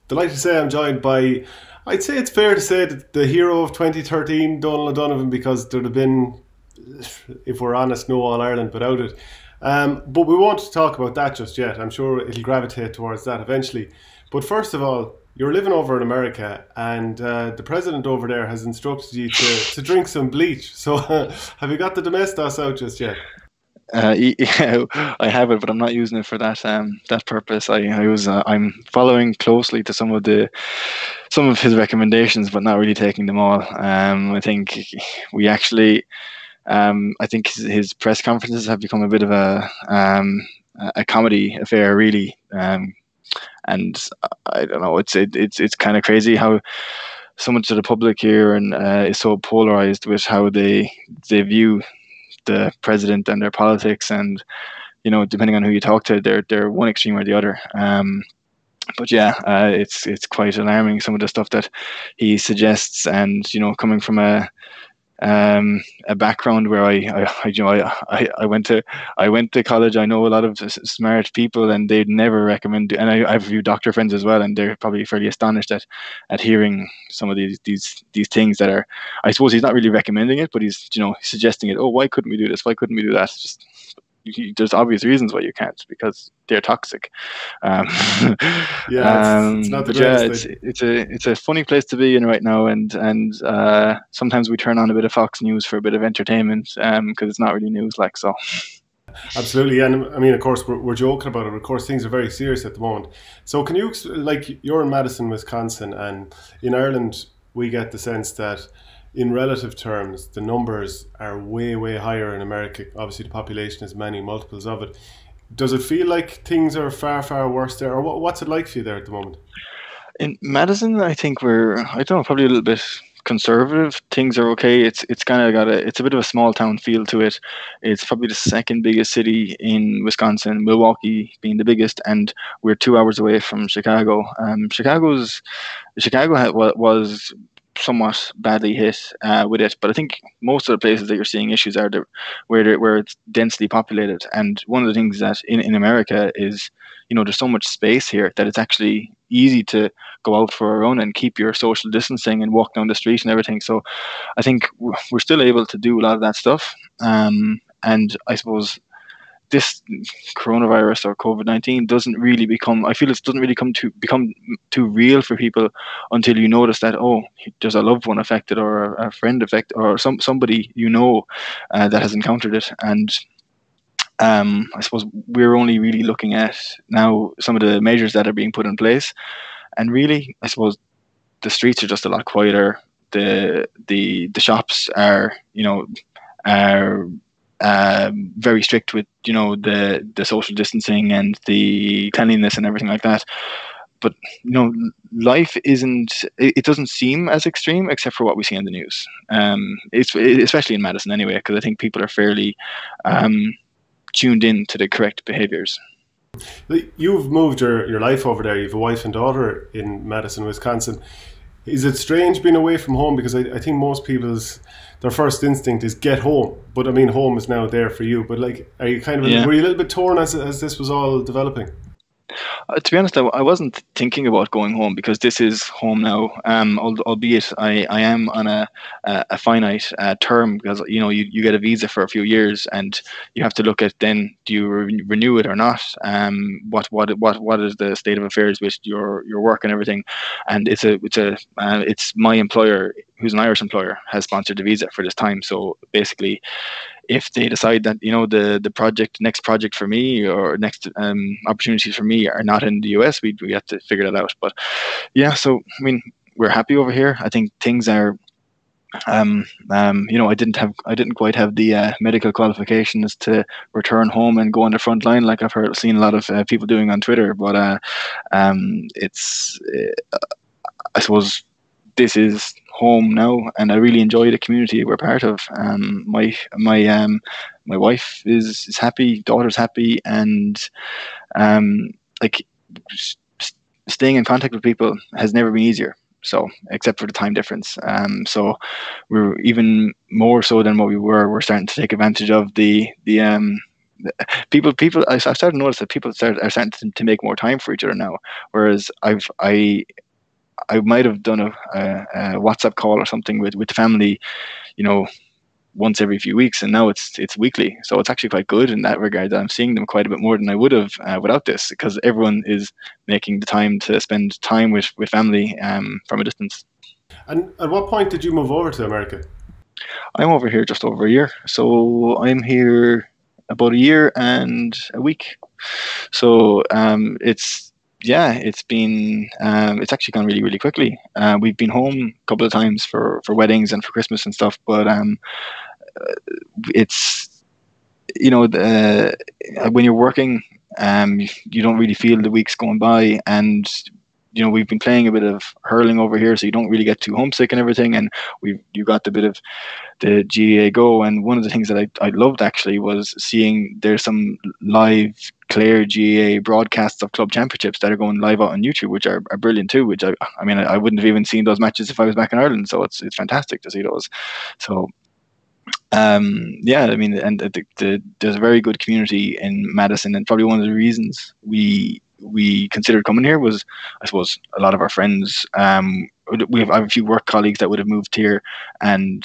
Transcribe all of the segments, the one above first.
Delighted to say I'm joined by, I'd say it's fair to say that the hero of 2013, Domhnall O'Donovan, because there'd have been, if we're honest, no All Ireland without it. But we won't talk about that just yet. I'm sure it'll gravitate towards that eventually. But first of all, you're living over in America, and the president over there has instructed you to drink some bleach. So, have you got the Domestos out just yet? Yeah, I have it, but I'm not using it for that purpose. I'm following closely to some of his recommendations, but not really taking them all. I think we actually, I think his press conferences have become a bit of a comedy affair, really. And I don't know, it's kind of crazy how so much of the public here and is so polarized with how they view the president and their politics, and depending on who you talk to, they're one extreme or the other. But yeah, it's quite alarming, some of the stuff that he suggests, and coming from a background where I went to college. I know a lot of smart people, and they'd never recommend. And I have a few doctor friends as well, and they're probably fairly astonished at hearing some of these things that are. I suppose he's not really recommending it, but he's suggesting it. Oh, why couldn't we do this? Why couldn't we do that? Just there's obvious reasons why you can't, because they're toxic. Yeah, it's not the But yeah, greatest thing. it's a funny place to be in right now, and sometimes we turn on a bit of Fox News for a bit of entertainment, because it's not really news, like so. Absolutely, and I mean, of course, we're joking about it. Of course, things are very serious at the moment. So, can you, like, you're in Madison, Wisconsin, and in Ireland, we get the sense that, in relative terms, the numbers are way, way higher in America. Obviously, the population is many multiples of it. Does it feel like things are far, far worse there, or what's it like for you there at the moment? In Madison, I think I don't know, probably a little bit conservative. Things are okay. It's kind of it's a bit of a small town feel to it. It's probably the second biggest city in Wisconsin, Milwaukee being the biggest, and we're 2 hours away from Chicago. Chicago was somewhat badly hit with it, but I think most of the places that you're seeing issues are where it's densely populated. And one of the things that in America is, there's so much space here that it's actually easy to go out for a run and keep your social distancing and walk down the street and everything. So I think we're still able to do a lot of that stuff. And I suppose this coronavirus or COVID-19 doesn't really become, I feel it doesn't really become too real for people until you notice that, oh, there's a loved one affected, or a friend affected, or somebody that has encountered it. And I suppose we're only really looking at now some of the measures that are being put in place, and really, I suppose the streets are just a lot quieter. The shops are very strict with the social distancing and the cleanliness and everything like that. But life isn't. It doesn't seem as extreme, except for what we see in the news. Especially in Madison anyway, because I think people are fairly tuned in to the correct behaviors. You've moved your life over there. You've a wife and daughter in Madison, Wisconsin. Is it strange being away from home? Because I think most people's their first instinct is get home. But I mean, home is now there for you. But like, are you kind of Yeah. were you a little bit torn as this was all developing? To be honest, I wasn't thinking about going home, because this is home now. Albeit I am on a finite term, because you get a visa for a few years, and you have to look at, then do you renew it or not? What is the state of affairs with your work and everything? And it's my employer, who's an Irish employer, has sponsored the visa for this time. So basically, if they decide that the next project for me, or next opportunities for me are not in the US, we have to figure that out. But yeah, so I mean, we're happy over here. I think things are. I didn't quite have the medical qualifications to return home and go on the front line, like seen a lot of people doing on Twitter. But it's I suppose this is home now, and I really enjoy the community we're part of. My wife is happy, daughter's happy, and like staying in contact with people has never been easier. So, except for the time difference, so we're even more so than what we were. We're starting to take advantage of the I've started to notice that people are starting to make more time for each other now. Whereas I might have done a WhatsApp call or something with the family, you know, once every few weeks, and now it's weekly. So it's actually quite good in that regard. That I'm seeing them quite a bit more than I would have without this, because everyone is making the time to spend time with family from a distance. And at what point did you move over to America? I'm over here just over a year, so I'm here about a year and a week. So it's been it's actually gone really really quickly. We've been home a couple of times for weddings and for Christmas and stuff, but it's when you're working, you don't really feel the weeks going by, and we've been playing a bit of hurling over here, so you don't really get too homesick and everything, and you got the bit of the GAA go. And one of the things that I loved actually was seeing there's some live Clare GAA broadcasts of club championships that are going live out on YouTube, which are brilliant too. Which I mean, I wouldn't have even seen those matches if I was back in Ireland. So it's fantastic to see those. So yeah, I mean, and there's a very good community in Madison, and probably one of the reasons we considered coming here was, I suppose, a lot of our friends. I have a few work colleagues that would have moved here, and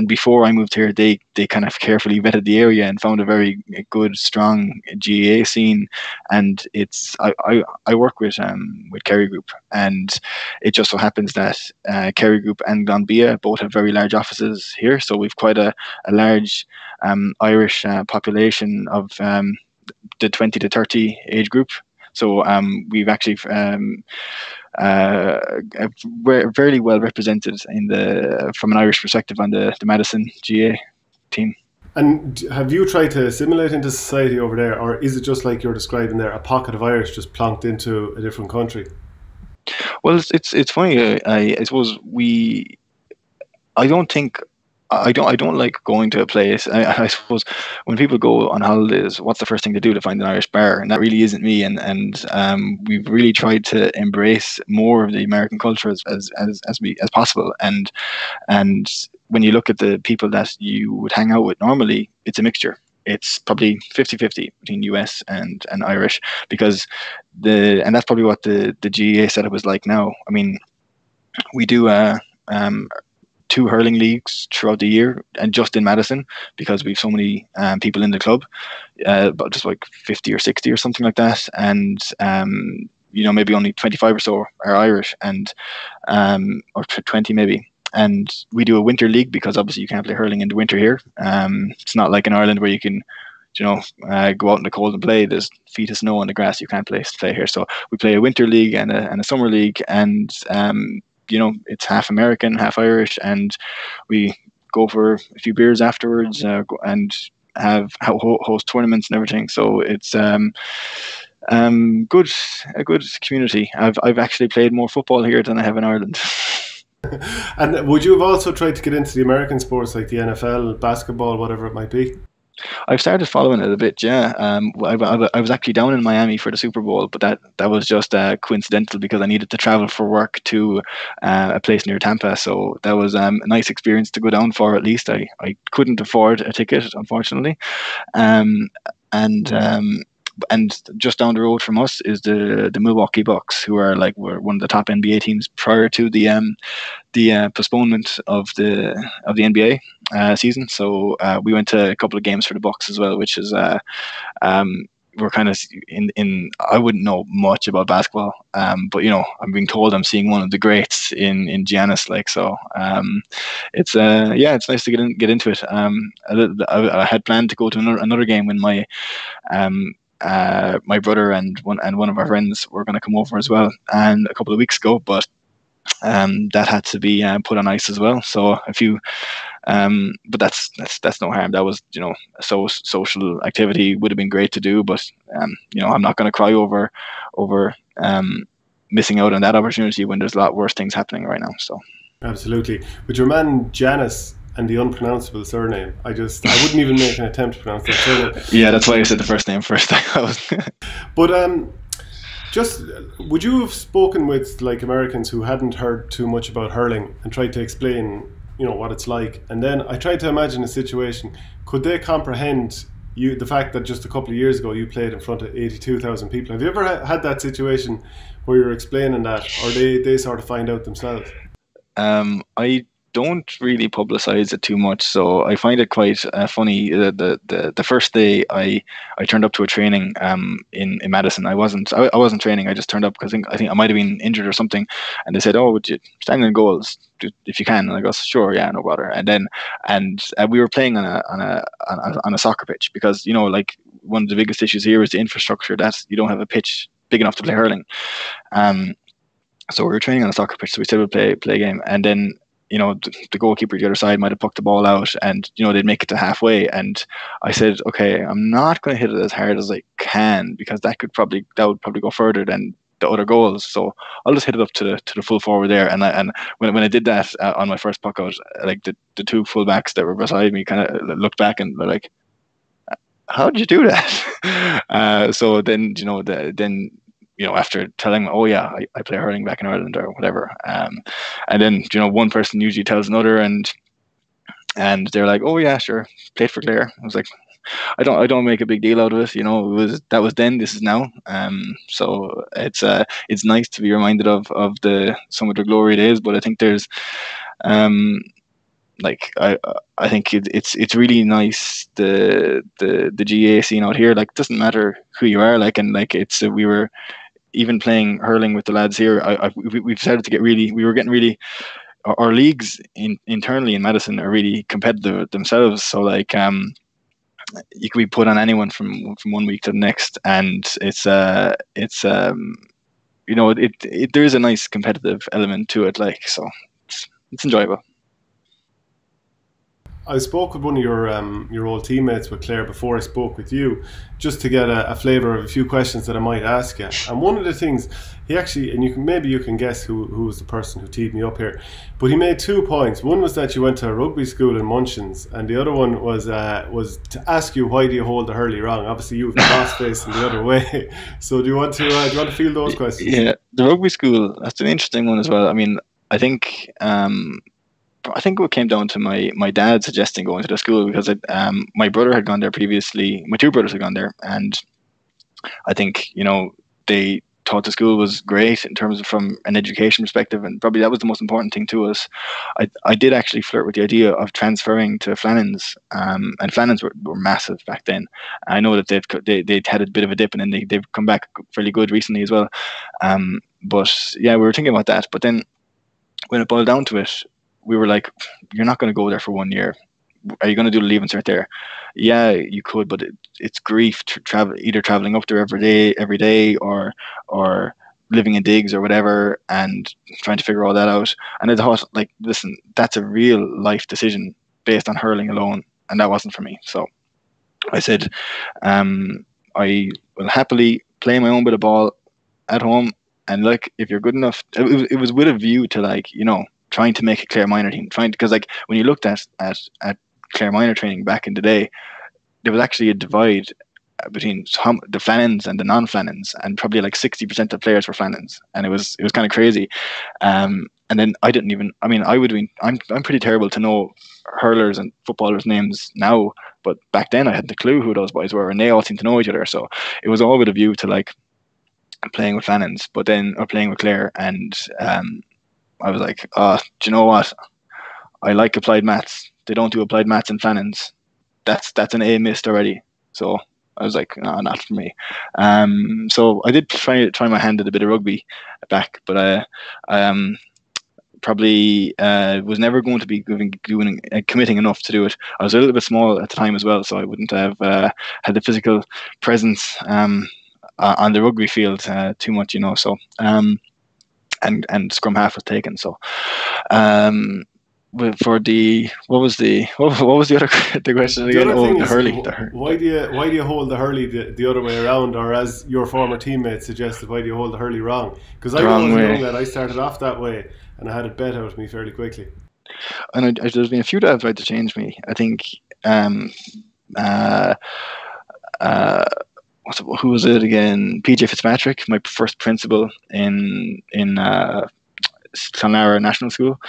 before I moved here, they kind of carefully vetted the area and found a very good, strong GAA scene. And I work with Kerry Group, and it just so happens that Kerry Group and Glanbia both have very large offices here, so we've quite a large Irish population of the 20 to 30 age group. So we've actually fairly well represented from an Irish perspective on the Madison GA team. And have you tried to assimilate into society over there, or is it just like you're describing there, a pocket of Irish just plonked into a different country? Well, it's funny. I suppose I don't like going to a place. I suppose when people go on holidays, what's the first thing to do? To find an Irish bar, and that really isn't me. And we've really tried to embrace more of the American culture as possible. And when you look at the people that you would hang out with normally, it's a mixture. It's probably 50-50 between US and Irish, because and that's probably what the GAA setup is like now. I mean, we do 2 hurling leagues throughout the year, and just in Madison, because we have so many people in the club, about just like 50 or 60 or something like that, and maybe only 25 or so are Irish, and or 20 maybe. And we do a winter league, because obviously you can't play hurling in the winter here. It's not like in Ireland where you can go out in the cold and play. There's feet of snow on the grass. You can't play here. So we play a winter league and a summer league, and it's half American, half Irish, and we go for a few beers afterwards, and host tournaments and everything. So it's a good community. I've actually played more football here than I have in Ireland. And would you have also tried to get into the American sports like the NFL, basketball, whatever it might be? I've started following it a bit, yeah. I was actually down in Miami for the Super Bowl, but that was just coincidental, because I needed to travel for work to a place near Tampa. So that was a nice experience to go down for. At least I couldn't afford a ticket, unfortunately. And just down the road from us is the Milwaukee Bucks, who were one of the top NBA teams prior to the postponement of the NBA season. So we went to a couple of games for the Bucks as well, which is we're kind of in I wouldn't know much about basketball, but I'm being told I'm seeing one of the greats in Giannis. It's it's nice to get into it. I had planned to go to another game when my brother and one of our friends were going to come over as well, and a couple of weeks ago, but that had to be put on ice as well. So a few, but that's no harm. That was social activity, would have been great to do, but I'm not going to cry over missing out on that opportunity when there's a lot worse things happening right now. So absolutely. But your man Janice and the unpronounceable surname, I wouldn't even make an attempt to pronounce that surname. Yeah, that's why I said the first name first. But just, would you have spoken with Americans who hadn't heard too much about hurling and tried to explain what it's like? And then I tried to imagine a situation: could they comprehend the fact that just a couple of years ago you played in front of 82,000 people. Have you ever had that situation where you're explaining that, or they sort of find out themselves? I don't really publicize it too much, so I find it quite funny. The first day I turned up to a training in Madison. I wasn't training. I just turned up because I think I might have been injured or something, and they said, "Oh, would you stand in goals if you can?" And I go, "Sure, yeah, no bother." And we were playing on a soccer pitch because like one of the biggest issues here is the infrastructure, that you don't have a pitch big enough to play hurling. Um, so we were training on a soccer pitch, so we said we'd play a game, and then the goalkeeper the other side might have pucked the ball out, and they'd make it to halfway, and I said, okay, I'm not going to hit it as hard as I can because that would probably go further than the other goals, so I'll just hit it up to the full forward there. And when I did that on my first puck out, like the two fullbacks that were beside me kind of looked back and they're like, how did you do that? So then after telling them, oh yeah, I play hurling back in Ireland or whatever, and then one person usually tells another, and they're like, oh yeah, sure, played for Clare. I was like, I don't make a big deal out of it. That was then, this is now. So it's nice to be reminded of some of the glory days, but I think there's like I think it's really nice, the GA scene out here. Like, it doesn't matter who you are, like, and like we were even playing hurling with the lads here. We've started to get really, we were getting really, our leagues internally in Madison are really competitive themselves. So like you can be put on anyone from 1 week to the next, and there is a nice competitive element to it. Like, so it's enjoyable. I spoke with one of your old teammates with Clare before I spoke with you, just to get a flavour of a few questions that I might ask you. And one of the things he actually, and you can guess who was the person who teed me up here, but he made 2 points. One was that you went to a rugby school in Munchins, and the other one was to ask you, why do you hold the hurley wrong? Obviously, you have the cross facing the other way. So do you want to field those questions? Yeah, the rugby school, that's an interesting one as well. I mean, I think what came down to my dad suggesting going to the school, because my brother had gone there previously. My 2 brothers had gone there, and I think they thought the school was great in terms of from an education perspective, and probably that was the most important thing to us. I did actually flirt with the idea of transferring to Flannans, and Flannans were massive back then. I know that they'd had a bit of a dip, and then they've come back fairly good recently as well. But yeah, we were thinking about that. But then when it boiled down to it, we were like, you're not going to go there for 1 year. Are you going to do the leave insert there? Yeah, you could, but it's grief to travel, either traveling up there every day, or living in digs or whatever, and trying to figure all that out. And I thought, like, listen, that's a real life decision based on hurling alone, and that wasn't for me. So I said, I will happily play my own bit of ball at home, and like, if you're good enough, it was with a view to, like, trying to make a Clare minor team, because like when you looked at Clare minor training back in the day, there was actually a divide between the Flannans and the non-Flannans, and probably like 60% of players were Flannans, and it was kind of crazy. And then I didn't even, I mean, I'm pretty terrible to know hurlers and footballers' names now, but back then I had the clue who those boys were, and they all seemed to know each other. So it was all with a view to like playing with Flannans, or playing with Clare, and I was like, do you know what? I like applied maths. They don't do applied maths in Flannans. That's an A missed already. So I was like, no, not for me. So I did try my hand at a bit of rugby back, but I probably was never going to be committing enough to do it. I was a little bit small at the time as well, so I wouldn't have had the physical presence on the rugby field too much, So. And scrum half was taken. So, for what was the other the question again? The hurley. Why do you hold the hurley the other way around, or as your former teammate suggested, why do you hold the hurley wrong? Because I know that I started off that way, and I had it bet out of me fairly quickly. And there's been a few that have tried to change me. I think who was it again? PJ Fitzpatrick, my first principal in Clonlara National School,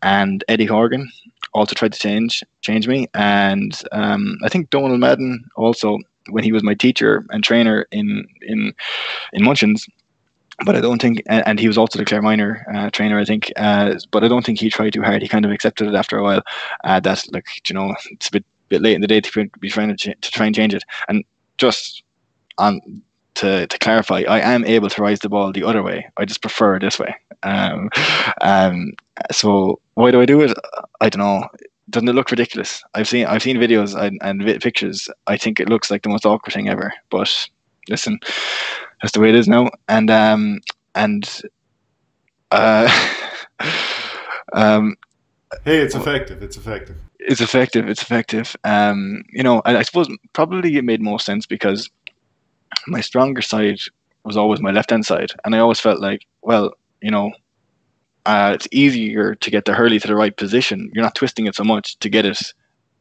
and Eddie Horgan also tried to change me, and I think Donald Madden also, when he was my teacher and trainer in Munchins. But I don't think, and he was also the Clare minor trainer, I think. But I don't think he tried too hard. He kind of accepted it after a while. That, like, it's a bit late in the day to be trying to try and change it. And just on to clarify, I am able to rise the ball the other way. I just prefer this way. So why do I do it? I don't know. Doesn't it look ridiculous? I've seen videos and pictures. I think it looks like the most awkward thing ever. But listen, that's the way it is now. And hey, it's effective. It's effective. It's effective. It's effective. I suppose probably it made most sense because my stronger side was always my left hand side, and I always felt like, well, it's easier to get the hurley to the right position. You're not twisting it so much to get it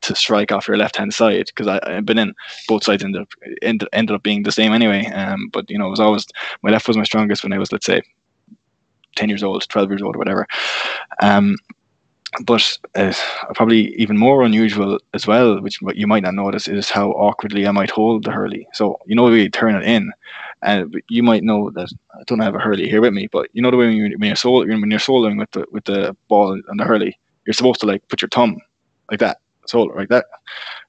to strike off your left hand side, because I've been in both sides ended up being the same anyway. But it was always my left was my strongest when I was, let's say, 10 years old, 12 years old, or whatever. But probably even more unusual as well, which you might not notice, is how awkwardly I might hold the hurley. So we turn it in, and you might know that I don't have a hurley here with me, but the way when you're soloing with the ball and the hurley, you're supposed to like put your thumb like that, solo like that.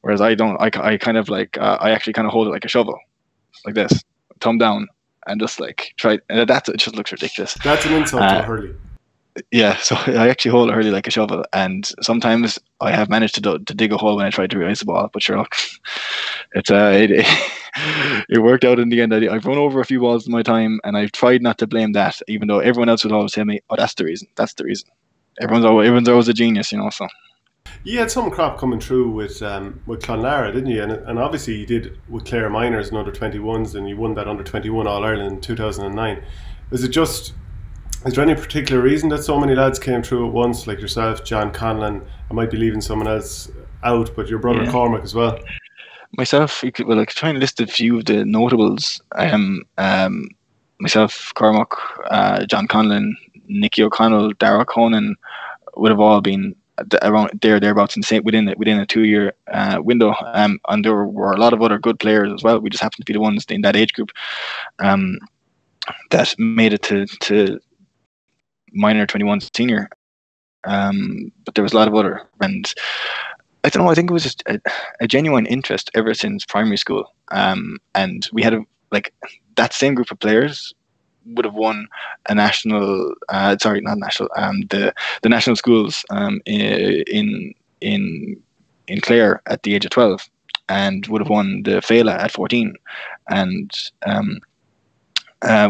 Whereas I don't. I kind of like I actually kind of hold it like a shovel, like this, thumb down, and just like try. And it just looks ridiculous. That's an insult to a hurley. Yeah, so I actually hold a hurley like a shovel, and sometimes I have managed to dig a hole when I try to raise the ball. But sure, look, it worked out in the end. I've run over a few balls in my time, and I've tried not to blame that, even though everyone else would always tell me, "Oh, that's the reason. That's the reason." Everyone's always a genius, So you had some crop coming through with Clonlara, didn't you? And obviously you did with Clare minors and under 21s, and you won that under 21 All Ireland in 2009. Is there any particular reason that so many lads came through at once, like yourself, John Conlon? I might be leaving someone else out, but your brother Cormac as well. Myself, I could try and list a few of the notables. Myself, Cormac, John Conlon, Nicky O'Connell, Dara Conan would have all been around thereabouts within a 2-year window. And there were a lot of other good players as well. We just happened to be the ones in that age group that made it to minor 21 senior, but there was a lot of other, and I don't know, I think it was just a genuine interest ever since primary school, and we had that same group of players would have won a national the national schools in Clare at the age of 12, and would have won the Fela at 14, and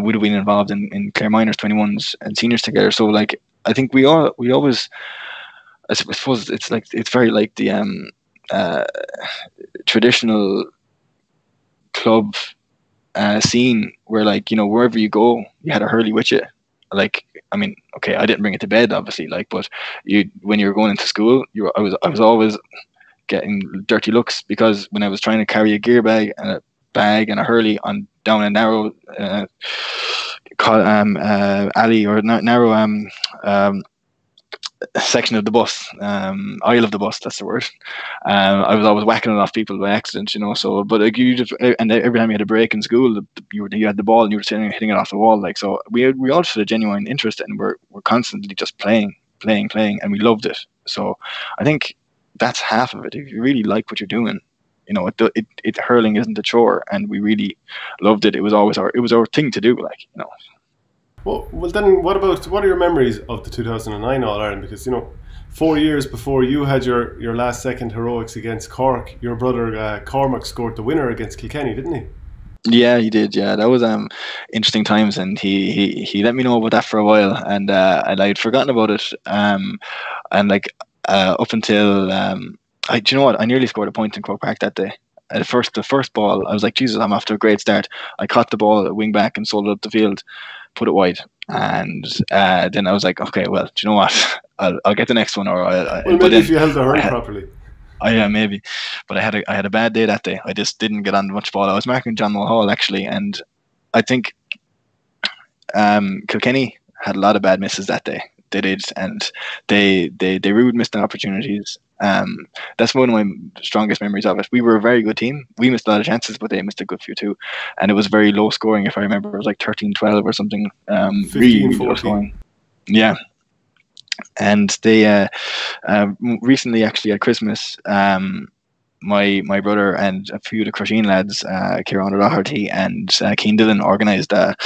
would have been involved in Clare minors, 21s, and seniors together. So I think we always, I suppose it's very like the traditional club scene where wherever you go, you had a hurley with you. Okay, I didn't bring it to bed, obviously, but when you were going into school, I was always getting dirty looks, because when I was trying to carry a gear bag and a hurley on down a narrow alley or narrow section of the bus, aisle of the bus, that's the word. I was always whacking it off people by accident, so but you just, and every time you had a break in school, you had the ball and you were hitting it off the wall, so we all had a genuine interest, and we're constantly just playing, and we loved it. So I think that's half of it. If you really like what you're doing, hurling isn't a chore, and we really loved it. It was our thing to do, Well, then what are your memories of the 2009 All Ireland? Because 4 years before you had your last second heroics against Cork, your brother Cormac scored the winner against Kilkenny, didn't he? Yeah, he did. Yeah, that was interesting times, and he let me know about that for a while, and I'd forgotten about it. Up until do you know what? I nearly scored a point in Croke Park that day. The first ball, I was like, Jesus, I'm off to a great start. I caught the ball at wing back and sold it up the field, put it wide, and then I was like, okay, well, do you know what? I'll get the next one, or maybe if you held the hurley properly. Yeah, maybe, but I had a bad day that day. I just didn't get on much ball. I was marking John Mulhall actually, and I think Kilkenny had a lot of bad misses that day. they did, and they really missed the opportunities. That's one of my strongest memories of it. We were a very good team. We missed a lot of chances, but they missed a good few too. And it was very low scoring, if I remember. It was like 13-12 or something. 15, really 14. low scoring. Yeah. And they recently, actually at Christmas, my brother and a few of the Crusheen lads, Kieran O'Doherty and Keane Dillon, organised a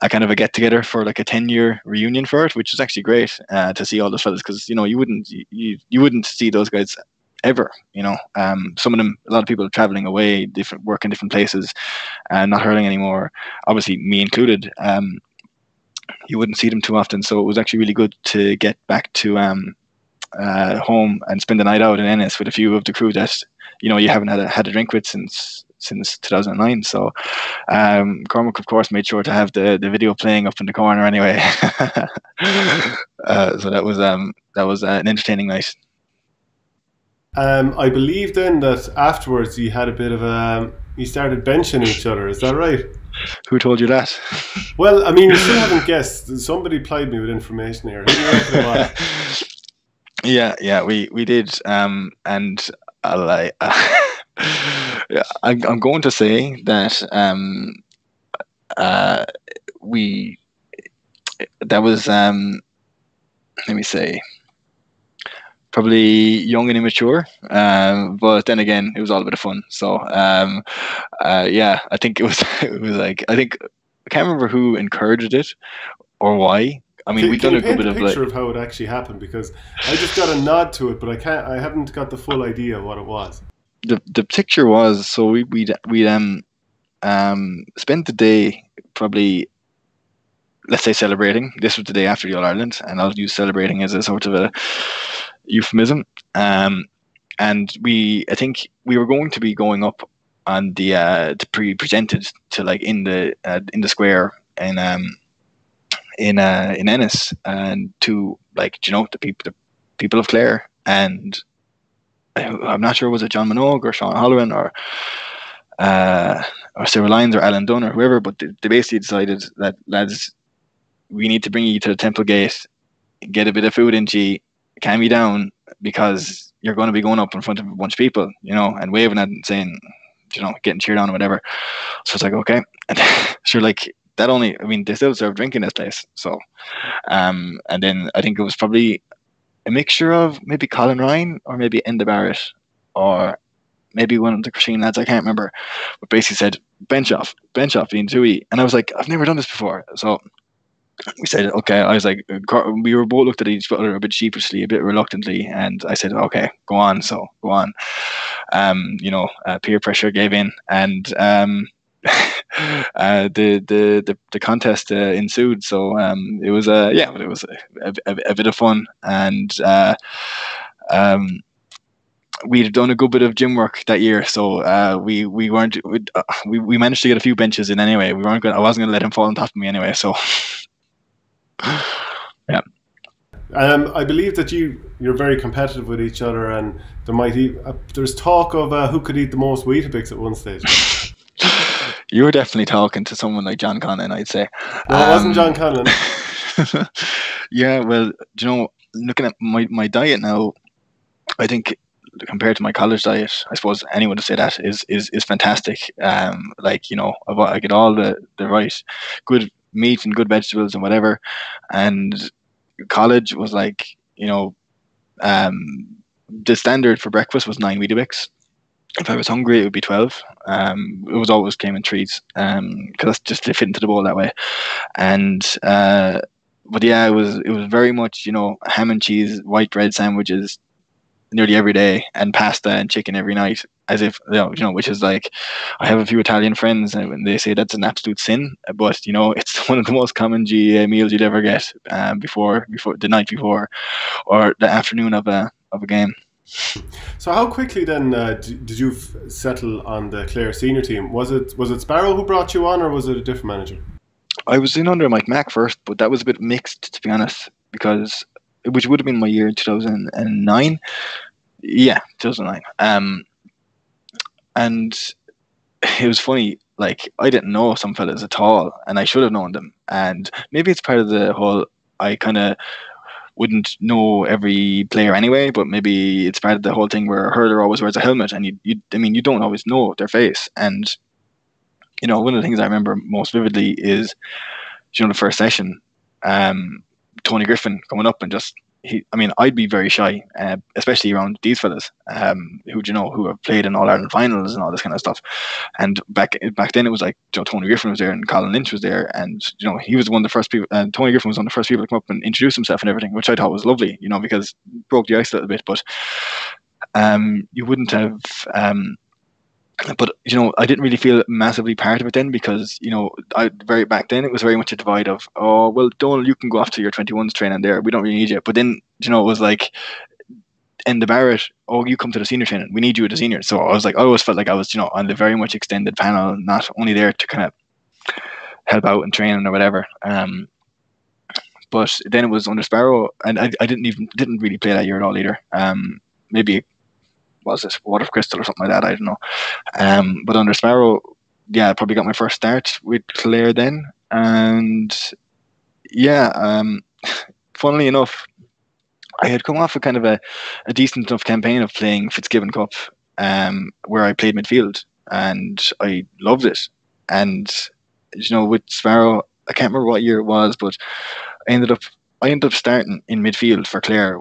kind of a get together for like a 10-year reunion for it, which is actually great to see all those fellas, because you wouldn't see those guys ever. Some of them, a lot of people are traveling away, different work in different places, and not hurling anymore. Obviously, me included. You wouldn't see them too often, so it was actually really good to get back to home and spend the night out in Ennis with a few of the crew that you haven't had a drink with since 2009. So Cormac, of course, made sure to have the video playing up in the corner anyway. So that was an entertaining night. I believe then that afterwards you had a bit of you started benching each other. Is that right? Who told you that? Well, I mean, you still haven't guessed. Somebody plied me with information here. Who do you reckon it was? Yeah, we did, and I yeah, I'm going to say that that was let me say, probably young and immature, but then again, it was all a bit of fun. So yeah, I think it was like, I can't remember who encouraged it or why. I mean, we've done a good bit of picture of how it actually happened, because I just got a nod to it, but I haven't got the full idea of what it was. The picture was, so we spent the day probably, let's say, celebrating. This was the day after the All Ireland, and I'll use celebrating as a sort of a euphemism. And I think we were going to be going up on the to be presented to, like, in the square in Ennis, and to, like, the people of Clare, and I'm not sure, was it John Minogue or Sean Halloran or Sarah Lyons or Alan Dunn or whoever, but they basically decided that, lads, we need to bring you to the Temple Gate, get a bit of food into you, calm you down, because you're going to be going up in front of a bunch of people, and waving and saying, getting cheered on or whatever. So it's like, okay. And sure, like, that only, I mean, they still serve drink in this place. So, and then I think it was probably a mixture of maybe Colin Ryan or maybe Enda Barrett or maybe one of the Crusheen lads, I can't remember, but basically said, bench off, Ian Toohey. And I was like, I've never done this before. So we said, okay. I was like, we were both looked at each other a bit sheepishly, a bit reluctantly, and I said, okay, go on. So go on. Peer pressure gave in, and the contest ensued. So it was it was a bit of fun, and we'd done a good bit of gym work that year, so we managed to get a few benches in anyway. I wasn't going to let him fall on top of me anyway. So yeah. I believe that you're very competitive with each other, and there's talk of who could eat the most Weetabix at one stage. You were definitely talking to someone like John Conlon, I'd say. No, it wasn't John Conlon. Yeah, well, looking at my diet now, I think compared to my college diet, I suppose anyone to say that is fantastic. I get all the right, good meat and good vegetables and whatever. And college was like, the standard for breakfast was 9 Weetabix. If I was hungry, it would be 12. It was always came in treats, because that's just to fit into the bowl that way. And but yeah, it was very much, ham and cheese, white bread sandwiches nearly every day, and pasta and chicken every night, as if which is like, I have a few Italian friends and they say that's an absolute sin, but it's one of the most common GAA meals you'd ever get before the night before or the afternoon of a game. So how quickly then did you settle on the Clare senior team? Was it Sparrow who brought you on, or was it a different manager? I was in under Mike Mack first, but that was a bit mixed, to be honest, because which would have been my year in 2009. Yeah, 2009. And it was funny, like, I didn't know some fellas at all, and I should have known them. And maybe it's part of the whole, I kind of wouldn't know every player anyway, but maybe it's part of the whole thing where a hurler always wears a helmet, and you don't always know their face. And one of the things I remember most vividly is the first session, Tony Griffin coming up and just I'd be very shy, especially around these fellas, who have played in All Ireland finals and all this kind of stuff. And back then it was like Tony Griffin was there and Colin Lynch was there, and he was one of the first people. And Tony Griffin was one of the first people to come up and introduce himself and everything, which I thought was lovely, because it broke the ice a little bit. But you wouldn't have. But I didn't really feel massively part of it then, because back then it was very much a divide of, oh well, Donald, you can go off to your 21s training there, we don't really need you. But then it was like in the Barrett, oh, you come to the senior training, we need you at the senior. So I always felt like I was on the very much extended panel, not only there to kind of help out in training or whatever. But then it was under Sparrow, and I didn't really play that year at all either. Maybe was it Water Crystal or something like that, I don't know. But under Sparrow, I probably got my first start with Clare then. And funnily enough, I had come off a kind of a decent enough campaign of playing Fitzgibbon Cup, where I played midfield, and I loved it. And with Sparrow, I can't remember what year it was, but I ended up starting in midfield for Clare,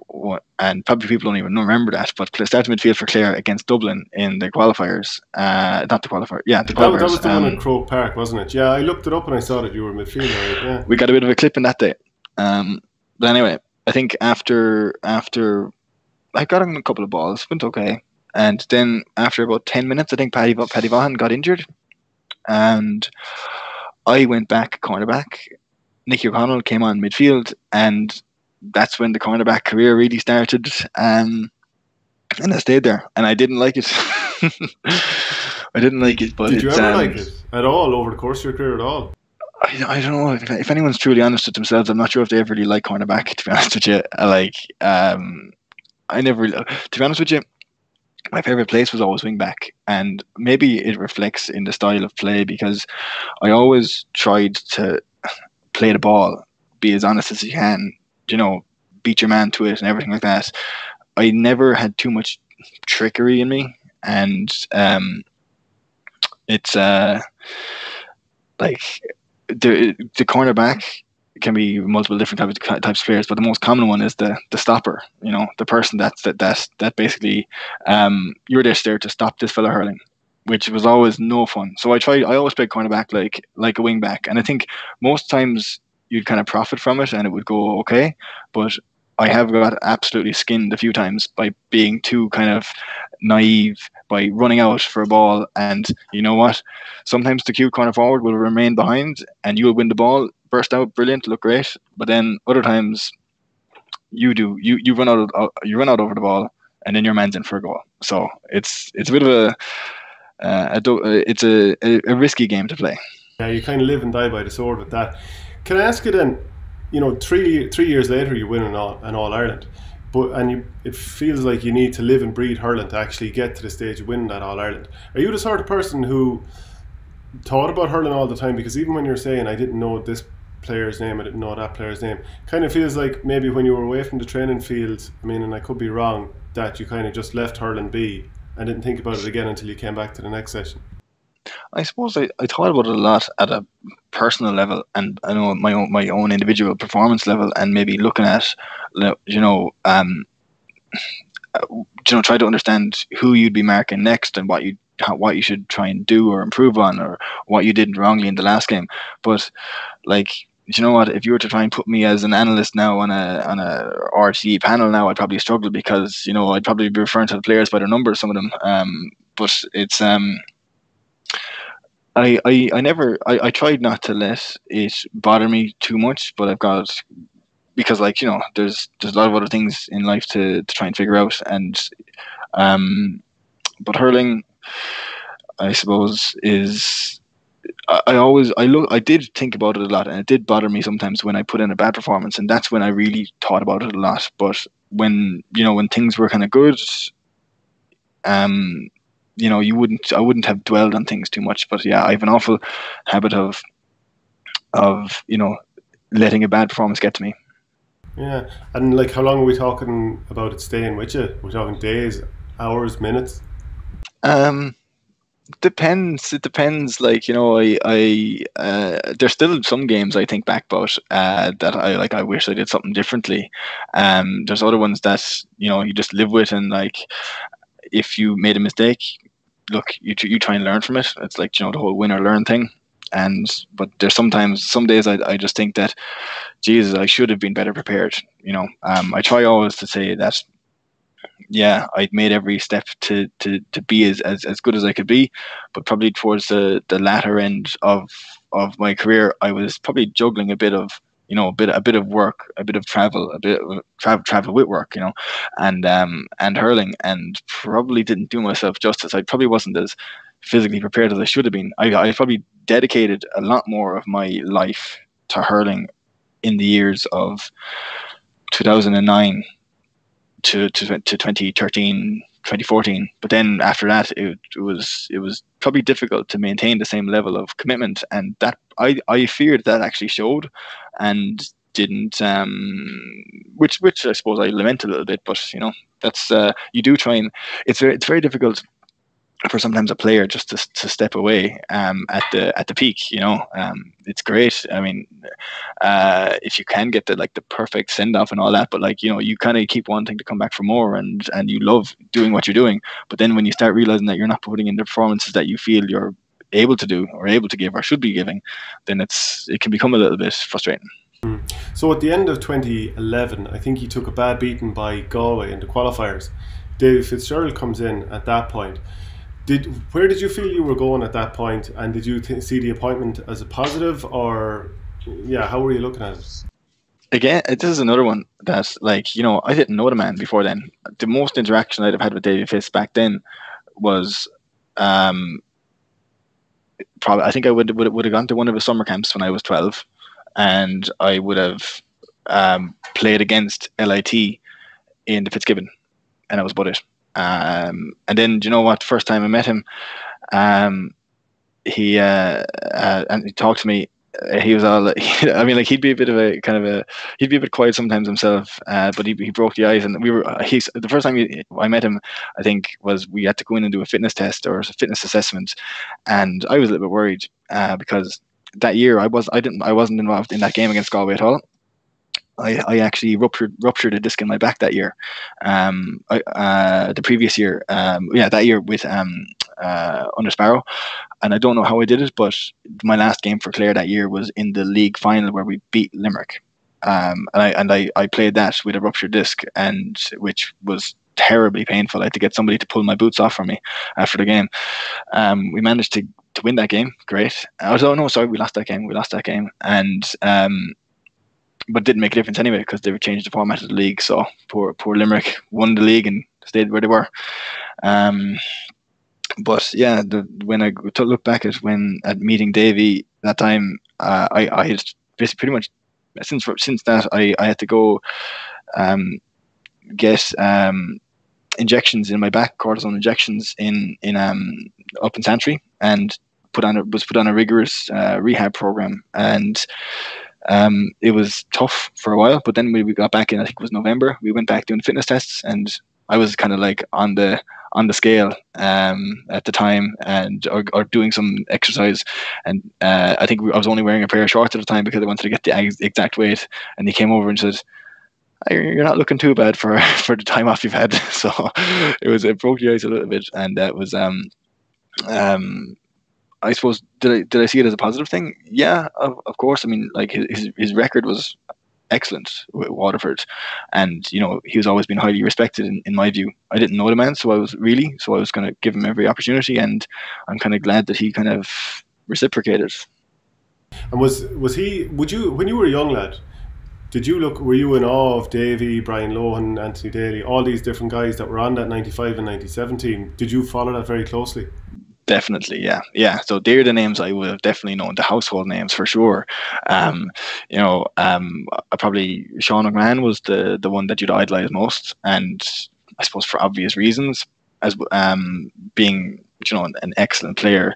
and probably people don't even remember that, but started midfield for Clare against Dublin in the qualifiers. Not the qualifier, the qualifiers. That was the one at Croke Park, wasn't it? Yeah, I looked it up and I saw that you were midfielder. Right? Yeah. We got a bit of a clip in that day. But anyway, I think after I got on a couple of balls, went okay, and then after about 10 minutes, I think Paddy Vaughan got injured, and I went back cornerback. Nicky O'Connell came on midfield, and that's when the cornerback career really started. And I stayed there, and I didn't like it. I didn't like it. But did you ever like it at all over the course of your career at all? I don't know if anyone's truly honest with themselves. I'm not sure if they ever really like cornerback. To be honest with you, I never. To be honest with you, my favorite place was always wing back, and maybe it reflects in the style of play, because I always tried to play the ball, be as honest as you can, beat your man to it and everything like that. I never had too much trickery in me, and it's like the cornerback can be multiple different types of players, but the most common one is the stopper. The person that basically you're just there to stop this fella hurling, which was always no fun. So I always played cornerback like a wing back, and I think most times you'd kind of profit from it and it would go okay, but I have got absolutely skinned a few times by being too kind of naive, by running out for a ball. And you know what? Sometimes the cute corner forward will remain behind and you'll win the ball, burst out, brilliant, look great. But then other times you run out over the ball, and then your man's in for a goal. So it's a bit of a risky game to play. Yeah, you kind of live and die by the sword with that. Can I ask you then? 3 years later, you win an All Ireland, it feels like you need to live and breathe hurling to actually get to the stage of winning that All Ireland. Are you the sort of person who thought about hurling all the time? Because even when you're saying, I didn't know this player's name, I didn't know that player's name, kind of feels like maybe when you were away from the training field, and I could be wrong, that you kind of just left hurling be and didn't think about it again until you came back to the next session. I suppose I thought about it a lot at a personal level, and I know my own individual performance level, and maybe looking at try to understand who you'd be marking next and what you should try and do or improve on, or what you did wrongly in the last game. But you know what? If you were to try and put me as an analyst now on a RTE panel now, I'd probably struggle, because I'd probably be referring to the players by their numbers, some of them. But it's I tried not to let it bother me too much, but because there's a lot of other things in life to try and figure out, and but hurling, I suppose, is I did think about it a lot, and it did bother me sometimes when I put in a bad performance, and that's when I really thought about it a lot. But when things were kind of good, I wouldn't have dwelled on things too much. But yeah, I have an awful habit of letting a bad performance get to me. Yeah, and like, how long are we talking about it staying with you? We're talking days, hours, minutes. Um, Depends. It depends. Like, there's still some games I think back about that I like. I wish I did something differently. There's other ones that you just live with, and like if you made a mistake, look, you try and learn from it. It's like the whole win or learn thing. And but there's sometimes some days I just think that Jesus, I should have been better prepared. I try always to say that yeah, I'd made every step to be as good as I could be, but probably towards the latter end of my career, I was probably juggling a bit of a bit of work, a bit of travel, a bit of travel with work, and hurling, and probably didn't do myself justice. I probably wasn't as physically prepared as I should have been. I probably dedicated a lot more of my life to hurling in the years of 2009 to 2013, 2014. But then after that, it was probably difficult to maintain the same level of commitment, and that I feared that actually showed, and didn't which I suppose I lament a little bit. But that's you do try, and it's very difficult for sometimes a player just to step away at the peak. It's great. I mean, if you can get the perfect send off and all that, but like you kind of keep wanting to come back for more, and you love doing what you're doing, but then when you start realizing that you're not putting in the performances that you feel you're able to do or able to give or should be giving, then it can become a little bit frustrating. So at the end of 2011, I think he took a bad beating by Galway in the qualifiers. Davy Fitzgerald comes in at that point. Where did you feel you were going at that point, and did you see the appointment as a positive, or yeah, how were you looking at it? Again, this is another one that, like, I didn't know the man before then. The most interaction I'd have had with Davy Fitz back then was um, probably, I think I would have gone to one of his summer camps when I was 12, and I would have played against LIT in the Fitzgibbon, and that was about it. And then, do you know what? First time I met him, um, he and he talked to me. He was all, I mean, like, he'd be a bit of a kind of a, he'd be a bit quiet sometimes himself, but he broke the ice, and we were, he's the first time I met him, I think, was we had to go in and do a fitness test or a fitness assessment, and I was a little bit worried because that year I wasn't involved in that game against Galway at all. I actually ruptured a disc in my back that year. The previous year, that year with under Sparrow, and I don't know how I did it, but my last game for Clare that year was in the league final where we beat Limerick, and I played that with a ruptured disc, and which was terribly painful. I had to get somebody to pull my boots off for me after the game. We managed to win that game. Great. Oh no, sorry, we lost that game. And but didn't make a difference anyway because they changed the format of the league. So poor Limerick won the league and stayed where they were. But yeah, when I look back at meeting Davy that time, I had basically pretty much since that I had to go get injections in my back, cortisone injections in up in Santry, and was put on a rigorous rehab program, and it was tough for a while, but then we got back in, I think it was November, we went back doing fitness tests, and I was kind of like on the scale at the time, and or doing some exercise, and I think I was only wearing a pair of shorts at the time because I wanted to get the exact weight, and he came over and said, "You're not looking too bad for the time off you've had." So it broke the ice a little bit, and that was um I suppose, did I see it as a positive thing? Yeah, of course. I mean, like, his record was excellent with Waterford, and he was always been highly respected in my view. I didn't know the man, so I was going to give him every opportunity, and I'm kind of glad that he kind of reciprocated. And was he? Would you, when you were a young lad, were you in awe of Davy, Brian Lohan, Anthony Daly, all these different guys that were on that 95 and 97 team? Did you follow that very closely? Definitely, yeah. So they're the names I would have definitely known, the household names for sure. Probably Sean McMahon was the one that you'd idolise most, and I suppose for obvious reasons, as being an excellent player,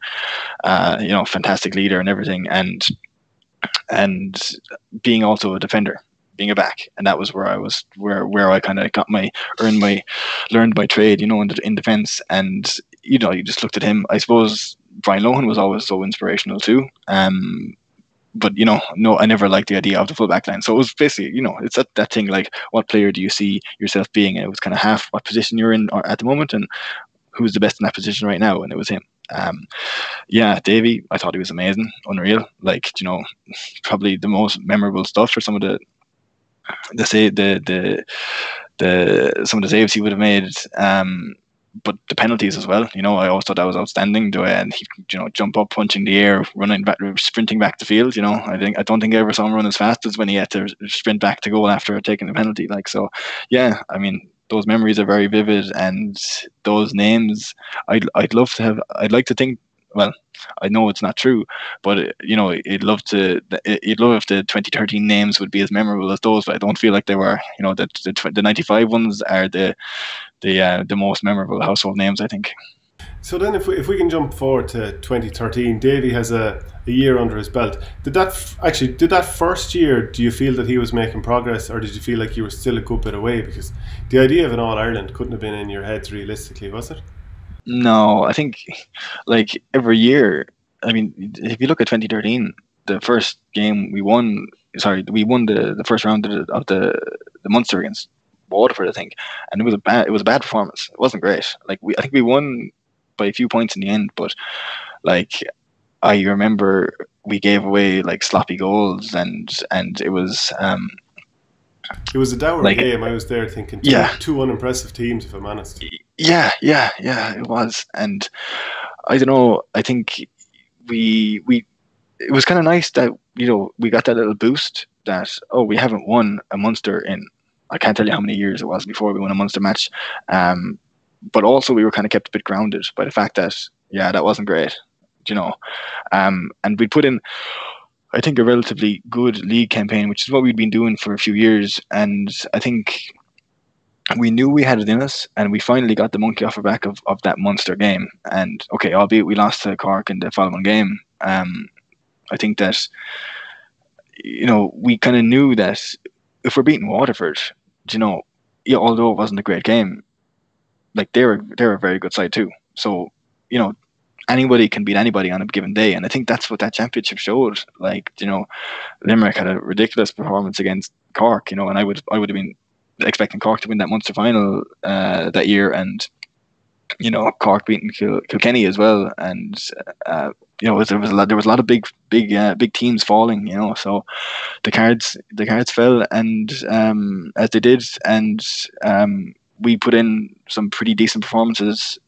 fantastic leader and everything, and being also a defender. being a back, and that was where I was where I kind of got learned my trade, in defence. And you just looked at him. I suppose Brian Lohan was always so inspirational too. But no, I never liked the idea of the full back line. So it was basically, it's that thing like, what player do you see yourself being? And it was kind of half what position you're in at the moment and who's the best in that position right now, and it was him. Davy, I thought he was amazing, unreal. Like, probably the most memorable stuff for some of the some of the saves he would have made. But the penalties as well, I always thought that was outstanding. The way and he, jump up, punching the air, running back, sprinting back the field. I don't think I ever saw him run as fast as when he had to sprint back to goal after taking the penalty. Like, so, yeah. I mean, those memories are very vivid, and those names, I'd like to think. Well, I know it's not true, but you'd love if the 2013 names would be as memorable as those. But I don't feel like they were. The 95 ones are the most memorable household names, I think. So then, if we can jump forward to 2013, Davy has a year under his belt. Did that first year? Do you feel that he was making progress, or did you feel like you were still a good bit away? Because the idea of an All Ireland couldn't have been in your heads realistically, was it? No, I think like every year. I mean, if you look at 2013, the first game we won the first round of the Munster against Waterford, I think, and it was a bad performance. It wasn't great. Like, I think we won by a few points in the end, but like, I remember we gave away like sloppy goals, and it was a dour game. I was there thinking two unimpressive teams, if I'm honest. Yeah, it was. And I don't know, I think it was kind of nice that we got that little boost that, we haven't won a Munster in, I can't tell you how many years it was before we won a Munster match, but also we were kind of kept a bit grounded by the fact that that wasn't great, and we put in, I think, a relatively good league campaign, which is what we'd been doing for a few years. And I think we knew we had it in us, and we finally got the monkey off our back of that Munster game. And okay, albeit we lost to Cork in the following game, I think that we kind of knew that if we're beating Waterford, although it wasn't a great game, like they're a very good side too. So anybody can beat anybody on a given day, and I think that's what that championship showed. Like, Limerick had a ridiculous performance against Cork, and I would have been expecting Cork to win that Munster final that year, and Cork beating Kilkenny as well, and there was a lot of big teams falling, so the cards fell, and as they did, and we put in some pretty decent performances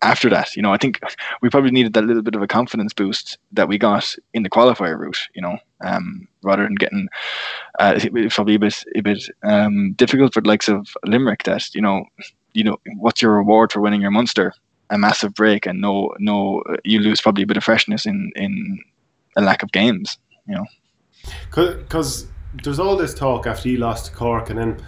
after that. I think we probably needed that little bit of a confidence boost that we got in the qualifier route, rather than getting it's probably a bit difficult for the likes of Limerick that, what's your reward for winning your Munster? A massive break, and no, you lose probably a bit of freshness in a lack of games, Because there's all this talk after he lost to Cork, and then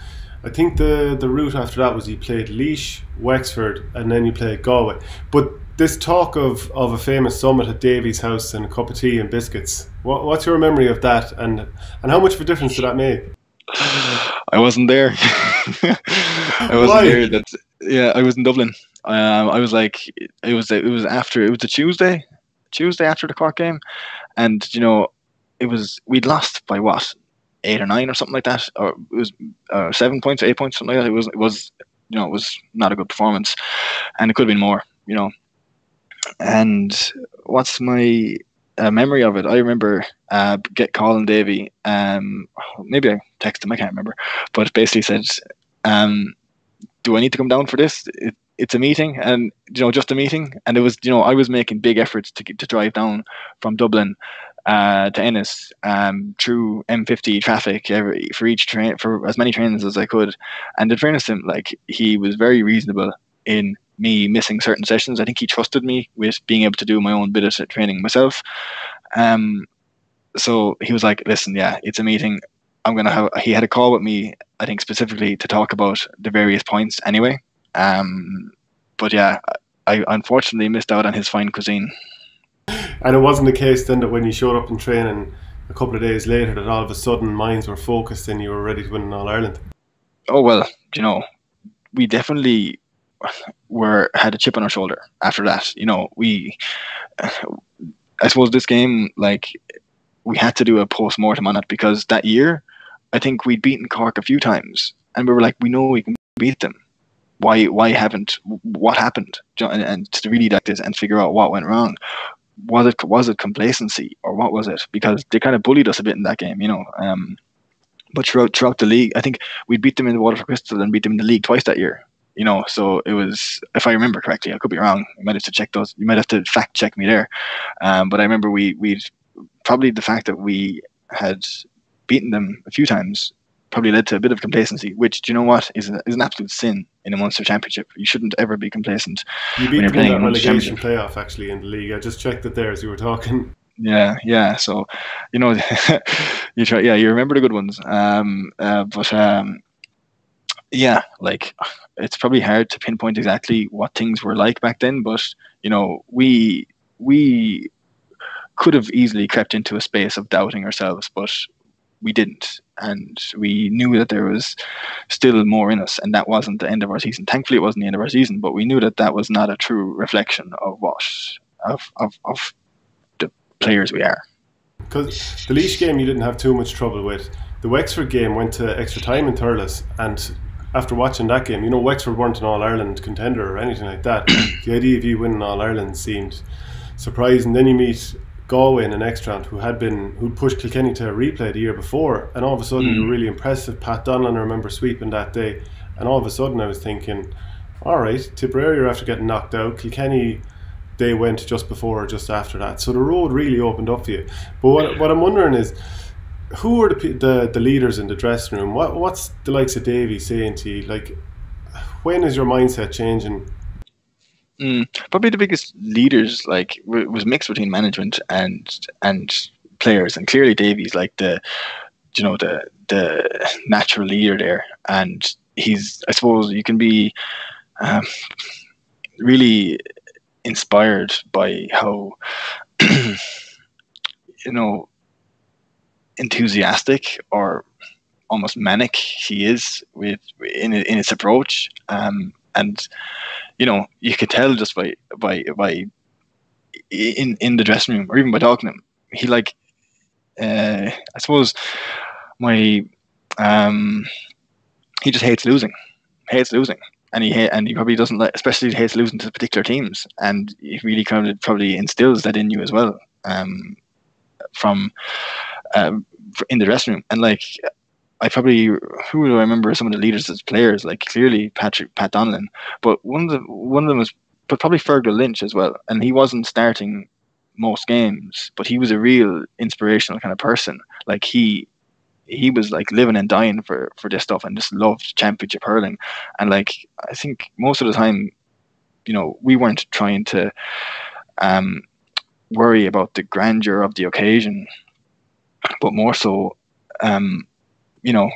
I think the route after that was he played Laois, Wexford, and then you played Galway. But this talk of a famous summit at Davies House and a cup of tea and biscuits, what's your memory of that, and how much of a difference did that make? I wasn't there. I wasn't Why? there. I was in Dublin. I was like, it was a Tuesday after the Cork game, and we'd lost by what, 8 or 9 or something like that, or it was 7 points, 8 points, something like that. It was not a good performance, and it could have been more, And what's my memory of it? I remember calling Davy. Maybe I texted him, I can't remember, but basically said, "Do I need to come down for this? It's a meeting, and just a meeting." And it was, I was making big efforts to drive down from Dublin to Ennis through M50 traffic for each train, for as many trains as I could. And in fairness to him, like, he was very reasonable in me missing certain sessions. I think he trusted me with being able to do my own bit of training myself. So he was like, "Listen, it's a meeting. He had a call with me, I think specifically to talk about the various points anyway. But I unfortunately missed out on his fine cuisine." And it wasn't the case then that when you showed up in training, a couple of days later that all of a sudden minds were focused and you were ready to win an All Ireland? Oh well, we definitely had a chip on our shoulder after that. I suppose this game, like, we had to do a post-mortem on it because that year I think we'd beaten Cork a few times and we were like, we know we can beat them. Why haven't, what happened? And to really like this and figure out what went wrong. Was it complacency or what was it? Because they kind of bullied us a bit in that game, but throughout the league, I think we beat them in the Waterford Crystal and beat them in the league twice that year. So it was, if I remember correctly, I could be wrong. You might have to check those. You might have to fact check me there. But I remember we probably the fact that we had beaten them a few times probably led to a bit of complacency, which, do you know what, is an absolute sin in a Munster Championship. You shouldn't ever be complacent You beat when you're them in playing a that Munster relegation Championship. playoff actually in the league. I just checked it there as you were talking. Yeah. So, you try. Yeah, you remember the good ones. Yeah, like, it's probably hard to pinpoint exactly what things were like back then, but we could have easily crept into a space of doubting ourselves, but we didn't, and we knew that there was still more in us, and that wasn't the end of our season. Thankfully, it wasn't the end of our season, but we knew that that was not a true reflection of of the players we are. Because the Laois game you didn't have too much trouble with. The Wexford game went to extra time in Thurles, and after watching that game, Wexford weren't an All-Ireland contender or anything like that. The idea of you winning All-Ireland seemed surprising. Then you meet Galway in an extra round who'd pushed Kilkenny to a replay the year before, and all of a sudden you were really impressive. Pat Donlan, I remember sweeping that day, and all of a sudden I was thinking, alright, Tipperary are after getting knocked out. Kilkenny, they went just before or just after that. So the road really opened up for you. But what I'm wondering is, who are the leaders in the dressing room? What's the likes of Davy saying to you? Like, when is your mindset changing? Probably the biggest leaders, like, was mixed between management and players, and clearly Davies, like, the natural leader there, and he's, I suppose you can be really inspired by how enthusiastic or almost manic he is in his approach, and you could tell just by in the dressing room or even by talking to him. He, like, I suppose my he just hates losing, and he probably doesn't like, especially hates losing to particular teams, and he really kind of probably instills that in you as well, from in the dressing room. And, like, who do I remember some of the leaders as players? Like, clearly Pat Donlan, but one of them was, but probably Fergal Lynch as well. And he wasn't starting most games, but he was a real inspirational kind of person. Like, he was, like, living and dying for this stuff and just loved championship hurling. And, like, I think most of the time, we weren't trying to worry about the grandeur of the occasion, but more so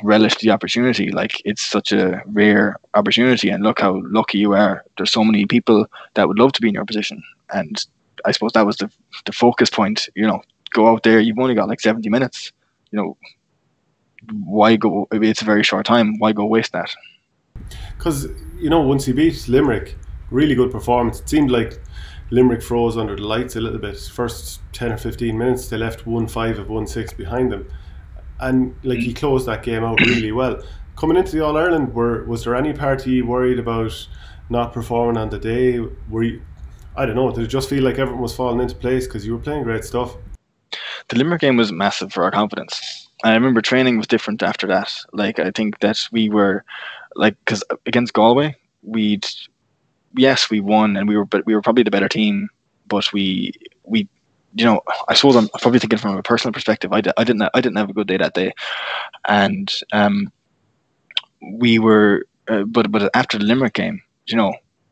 relish the opportunity. Like, it's such a rare opportunity, and look how lucky you are. There's so many people that would love to be in your position, and I suppose that was the focus point. Go out there, you've only got like 70 minutes. Why go? It's a very short time. Why go waste that? Because once you beat Limerick, really good performance. It seemed like Limerick froze under the lights a little bit. First 10 or 15 minutes they left 1-5 of 1-6 behind them, and, like, he closed that game out really well. Coming into the All-Ireland, was there any part of you worried about not performing on the day? I don't know, did it just feel like everything was falling into place because you were playing great stuff? The Limerick game was massive for our confidence. And I remember training was different after that. Like, I think that we were, like, because against Galway, we won, and we were probably the better team, but we I suppose I'm probably thinking from a personal perspective. I didn't have a good day that day, and we were. But after the Limerick game,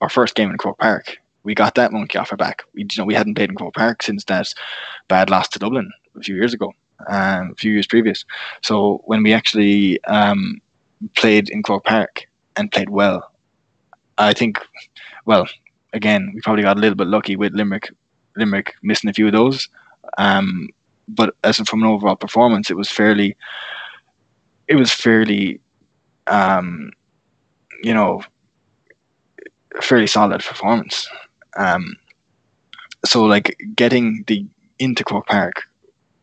our first game in Croke Park, we got that monkey off our back. We hadn't played in Croke Park since that bad loss to Dublin a few years ago, a few years previous. So when we actually played in Croke Park and played well, I think, well, again, we probably got a little bit lucky with Limerick missing a few of those. but as from an overall performance, it was fairly, um, you know, fairly solid performance. Um, so like getting the into Cork Park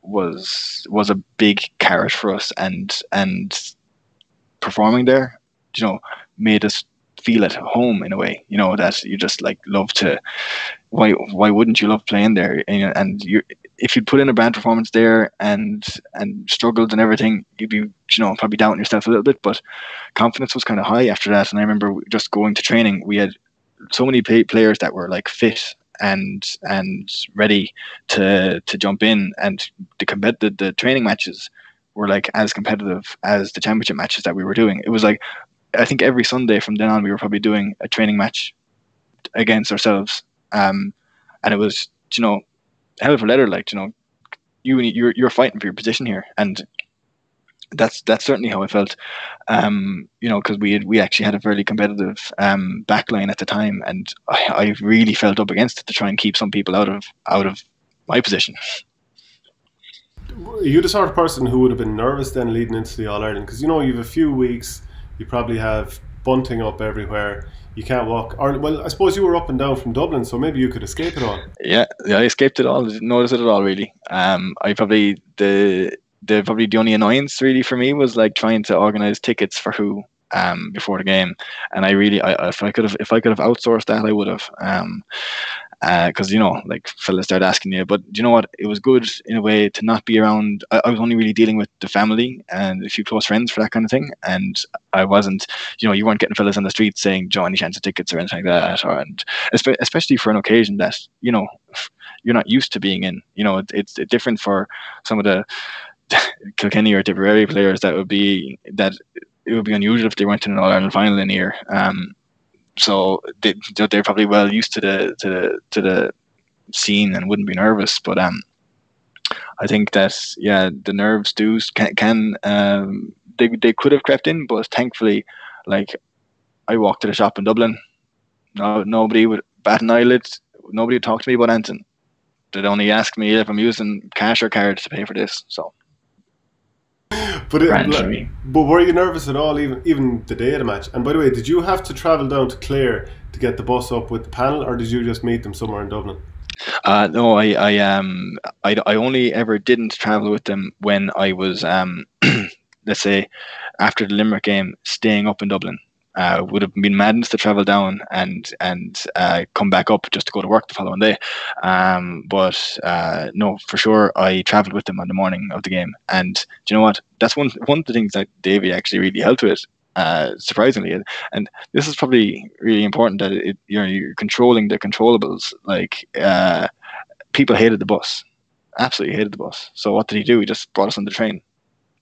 was a big carrot for us, and performing there, made us feel at home in a way. That you just like love to. Why wouldn't you love playing there? And you, if you'd put in a bad performance there and struggled and everything, you'd be probably doubting yourself a little bit. But confidence was kind of high after that. And I remember just going to training. We had so many players that were like fit and ready to jump in, and the training matches were like as competitive as the championship matches that we were doing. It was like, I think every Sunday from then on we were probably doing a training match against ourselves, and it was hell of a letter, like you're fighting for your position here, and that's certainly how I felt. Because we actually had a fairly competitive backline at the time, and I really felt up against it to try and keep some people out of my position. Are you the sort of person who would have been nervous then leading into the All Ireland? Because you have a few weeks, you probably have bunting up everywhere. You can't walk, or well, I suppose you were up and down from Dublin, so maybe you could escape it all. Yeah, I escaped it all. Didn't notice it at all, really. I probably the only annoyance really for me was like trying to organize tickets for who before the game, and if I could have outsourced that, I would have. Because like fellas start asking you, but you know what, it was good in a way to not be around. I was only really dealing with the family and a few close friends for that kind of thing, and I wasn't, you weren't getting fellas on the street saying Joe, any chance of tickets or anything like that, and especially for an occasion that you're not used to being in. It's different for some of the Kilkenny or Tipperary players. It would be unusual if they went to an All Ireland final in a year. So they're probably well used to the scene and wouldn't be nervous. But I think that the nerves can they could have crept in, but thankfully, like, I walked to the shop in Dublin. Nobody would bat an eyelid. Nobody would talk to me about anything. They'd only ask me if I'm using cash or card to pay for this. So. But were you nervous at all, even the day of the match? And by the way, did you have to travel down to Clare to get the bus up with the panel, or did you just meet them somewhere in Dublin? No, I only ever didn't travel with them when I was let's say after the Limerick game, staying up in Dublin. Would have been madness to travel down and come back up just to go to work the following day. But no, for sure, I travelled with them on the morning of the game. And do you know what? That's one of the things that Davy actually really helped with, surprisingly. And this is probably really important, that you're controlling the controllables. Like, people hated the bus, absolutely hated the bus. So what did he do? He just brought us on the train.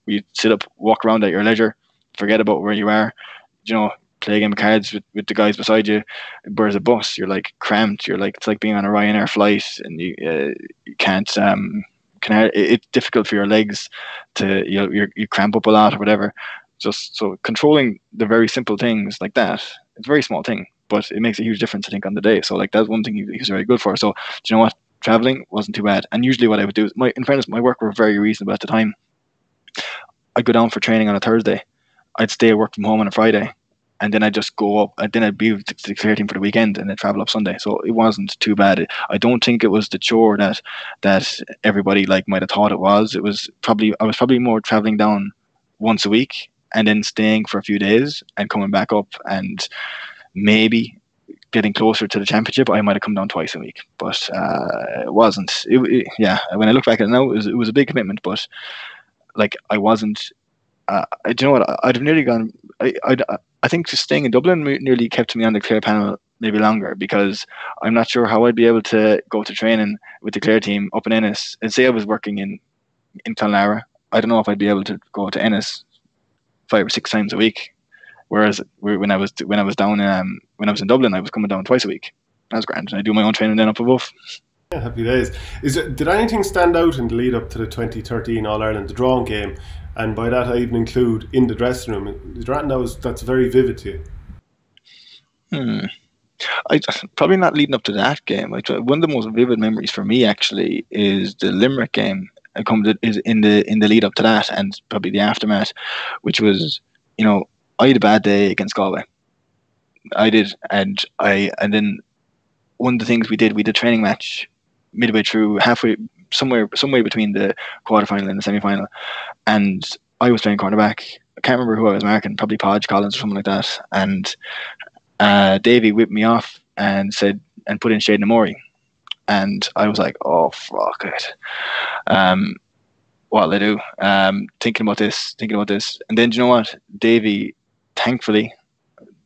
We sit up, walk around at your leisure, forget about where you are. Play a game of cards with the guys beside you. Whereas a bus, you're like cramped. It's like being on a Ryanair flight, and you can't. It's difficult for your legs to you cramp up a lot or whatever. Just so controlling the very simple things like that. It's a very small thing, but it makes a huge difference, I think, on the day. So like that's one thing he was very good for. So do you know what? Traveling wasn't too bad. And usually what I would do is, in fairness, my work were very reasonable at the time. I'd go down for training on a Thursday. I'd stay at work from home on a Friday, and then I'd just go up, and then I'd be with the Clare team for the weekend, and then travel up Sunday. So it wasn't too bad. I don't think it was the chore that everybody might have thought it was. I was probably more traveling down once a week and then staying for a few days and coming back up, and maybe getting closer to the championship, I might have come down twice a week. But it wasn't. When I look back at it now, it was a big commitment, but I wasn't. Do you know what? I'd have nearly gone. I think just staying in Dublin nearly kept me on the Clare panel maybe longer, because I'm not sure how I'd be able to go to training with the Clare team up in Ennis. And say I was working in Clonlara, I don't know if I'd be able to go to Ennis 5 or 6 times a week. Whereas when I was down when I was in Dublin, I was coming down twice a week. That was grand, and I do my own training then up above. Yeah, happy days. Did anything stand out in the lead up to the 2013 All Ireland, the drawing game? And by that, I even include in the dressing room. Is there anything that's very vivid to you? I probably not leading up to that game. One of the most vivid memories for me actually is the Limerick game. is in the lead up to that, and probably the aftermath, which was, I had a bad day against Galway. I did, and then one of the things we did training match midway through, halfway, somewhere between the quarterfinal and the semi-final, and I was playing cornerback. I can't remember who I was marking, probably Podge Collins or something like that, and Davy whipped me off and put in Shade Namori. And I was like, oh, fuck it. What'll I do? Thinking about this. And then, do you know what? Davy, thankfully,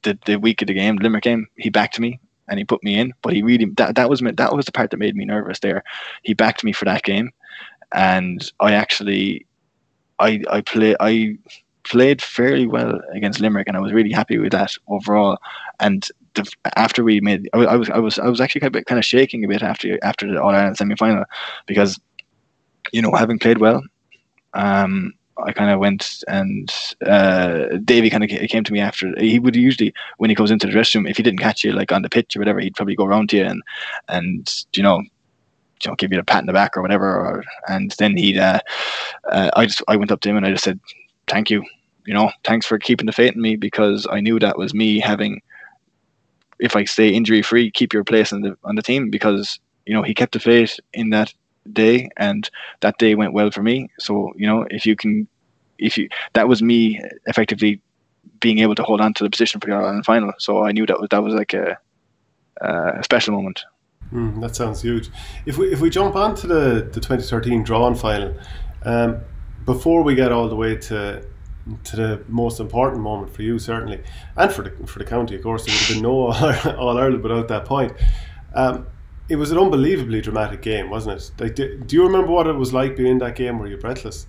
the week of the game, the Limerick game, he backed me and he put me in. But he really, that was the part that made me nervous there. He backed me for that game. And I played fairly well against Limerick, and I was really happy with that overall. And after we made, I was actually kind of shaking a bit after the All Ireland semi final, because having played well, I kind of went, and Davey kind of came to me after. He would usually, when he goes into the dressing room, if he didn't catch you like on the pitch or whatever, he'd probably go around to you and give you a pat in the back or whatever. And then I went up to him and I just said, thank you. Thanks for keeping the faith in me, because I knew that was me having, if I stay injury free, keep your place on the team, because he kept the faith in that day, and that day went well for me. So that was me effectively being able to hold on to the position for the All-Ireland final. So I knew that was like a special moment. That sounds huge. If we jump on to the 2013 drawn final, before we get all the way to the most important moment for you, certainly, and for the county, of course, there would have been no All Ireland without that point. It was an unbelievably dramatic game, wasn't it? Like, do you remember what it was like being in that game? Were you breathless?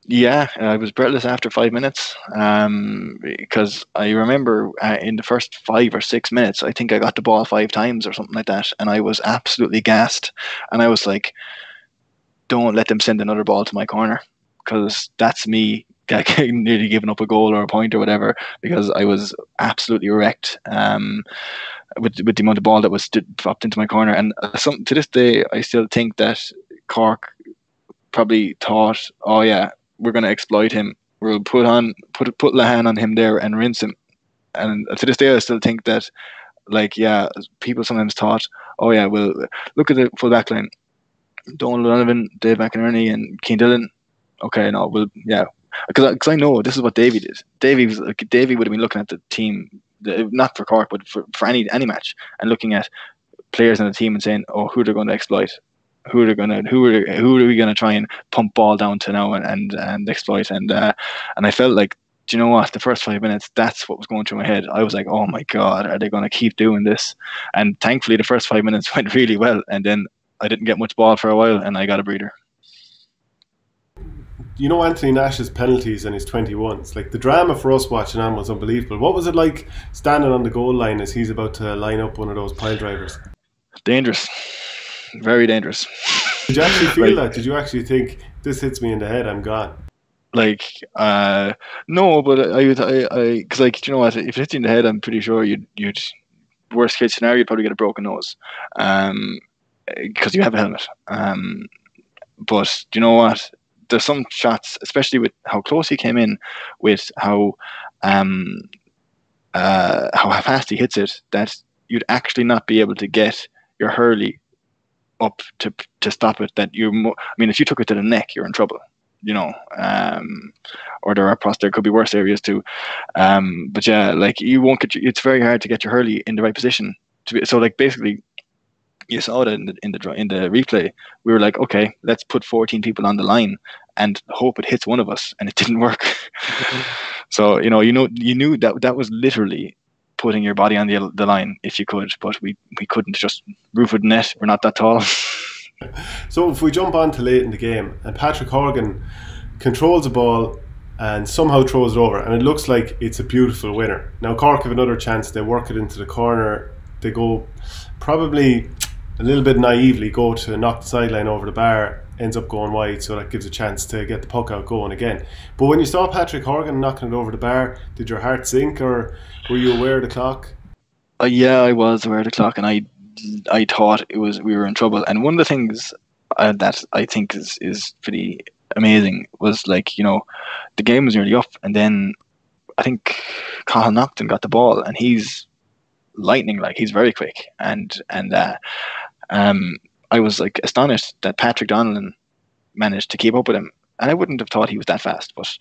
Yeah, I was breathless after 5 minutes, because I remember in the first 5 or 6 minutes, I think I got the ball 5 times or something like that, and I was absolutely gassed. And I was like, don't let them send another ball to my corner, because that's me nearly giving up a goal or a point or whatever, because I was absolutely wrecked with the amount of ball that was dropped into my corner. And to this day, I still think that Cork probably thought, oh yeah, we're going to exploit him. We'll put Lahan on him there and rinse him. And to this day, I still think that, like, yeah, people sometimes thought, oh yeah, well, look at the full back line. Domhnall O'Donovan, Dave McInerney, and Cian Dillon. Okay, no, well, yeah. Because I know this is what Davy did. Davy would have been looking at the team, not for Cork, but for any match, and looking at players in the team and saying, oh, who they're going to exploit. Who are we going to try and pump ball down to now and exploit? And I felt like, do you know what? The first 5 minutes, that's what was going through my head. I was like, oh my God, are they going to keep doing this? And thankfully, the first 5 minutes went really well. And then I didn't get much ball for a while, and I got a breather. Anthony Nash's penalties and his 21s, like, the drama for us watching on was unbelievable. What was it like standing on the goal line as he's about to line up one of those pile drivers? Dangerous. Very dangerous. Did you actually feel that? Did you actually think, this hits me in the head, I'm gone? Like, no, but because, like, you know what? If it hits you in the head, I'm pretty sure you'd worst case scenario, you'd probably get a broken nose, because you have a helmet. But you know what? There's some shots, especially with how close he came in, with how fast he hits it, that you'd actually not be able to get your Hurley up to stop it. That if you took it to the neck, you're in trouble, or there could be worse areas too. But yeah, like, you won't it's very hard to get your Hurley in the right position so, like, basically, you saw that in the replay. We were like, okay, let's put 14 people on the line and hope it hits one of us, and it didn't work. So you knew that was literally putting your body on the line if you could, but we couldn't. Just roof of the net. We're not that tall. So if we jump on to late in the game, and Patrick Horgan controls the ball and somehow throws it over, and it looks like it's a beautiful winner. Now Cork have another chance. They work it into the corner. They go, probably a little bit naively, go to knock the sideline over the bar, ends up going wide, so that gives a chance to get the puck out going again. But when you saw Patrick Horgan knocking it over the bar, did your heart sink, or were you aware of the clock? Yeah, I was aware of the clock, and I thought we were in trouble. And one of the things that I think is pretty amazing was like, the game was nearly up, and then I think Cathal Naughton got the ball, and he's lightning, like he's very quick, and I was like astonished that Patrick Donnellan managed to keep up with him, and I wouldn't have thought he was that fast, but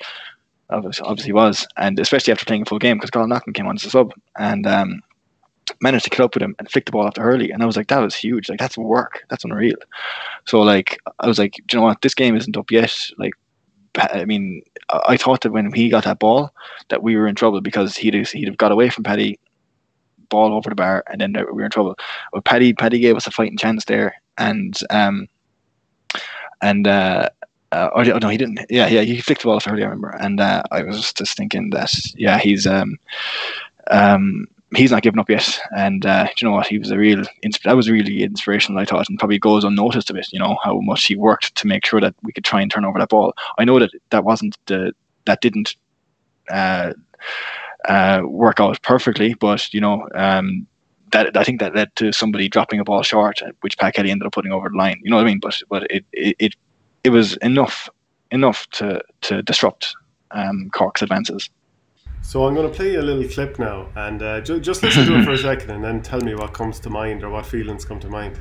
obviously he was, and especially after playing a full game, because Cathal Naughton came on as a sub, and managed to get up with him and flick the ball after Hurley, and I was like, that was huge, like that's work, that's unreal. So like I was like, do you know what, this game isn't up yet. Like, I mean, I thought that when he got that ball that we were in trouble, because he'd have got away from Paddy, ball over the bar, and then we were in trouble. But Paddy gave us a fighting chance there, and oh no, he didn't. Yeah, he flicked the ball off Hurley, I remember, and I was just thinking that he's not giving up yet, and you know what, he was that was really inspirational, I thought, and probably goes unnoticed a bit, how much he worked to make sure that we could try and turn over that ball. I know that didn't work out perfectly, but that I think that led to somebody dropping a ball short, which Pat Kelly ended up putting over the line. You know what I mean? But it was enough to disrupt Cork's advances. So I'm going to play you a little clip now, and just listen to it for a second, and then tell me what comes to mind, or what feelings come to mind. Is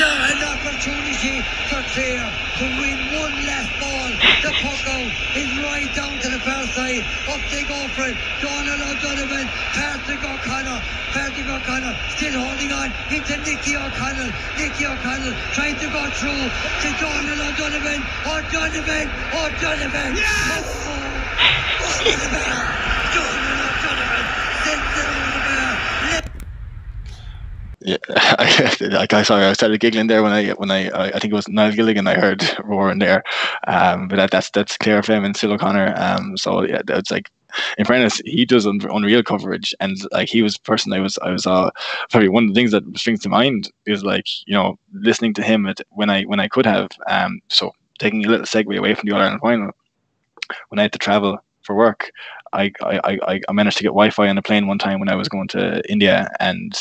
there an opportunity for Clare to win one last ball? The puck out is right down to the far side. Up they go for it. Domhnall O'Donovan, Patrick O'Connor still holding on into Nicky O'Connell. Nicky O'Connell trying to go through to Domhnall O'Donovan. Yes! Yeah, I started giggling there when I think it was Niall Gilligan I heard roaring there, but that's Clare FM and Sil O'Connor. So yeah, that's like, in fairness, he does unreal coverage, and like he was the person I was probably one of the things that springs to mind is like, listening to him when I could have, so taking a little segue away from the All Ireland final, when I had to travel for work, I managed to get Wi-Fi on a plane one time when I was going to India, and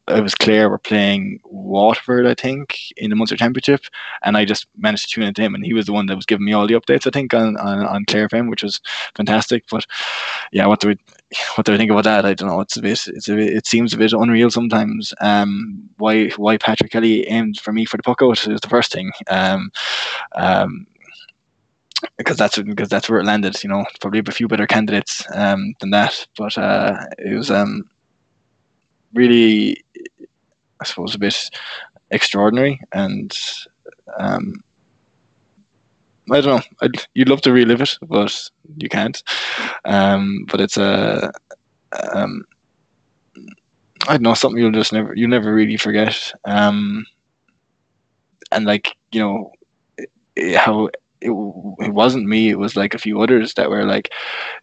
it was Clare were playing Waterford, I think, in the Munster Championship, and I just managed to tune into him, and he was the one that was giving me all the updates, I think, on Clare FM, which was fantastic. But yeah, what do I think about that? I don't know. It seems a bit unreal sometimes. Why Patrick Kelly aimed for me for the puck out is the first thing. Because that's where it landed. Probably a few better candidates than that, but it was really, I suppose, a bit extraordinary, and I don't know. You'd love to relive it, but you can't. But it's I don't know, something you'll never really forget. And like, how. It wasn't me, it was like a few others that were like,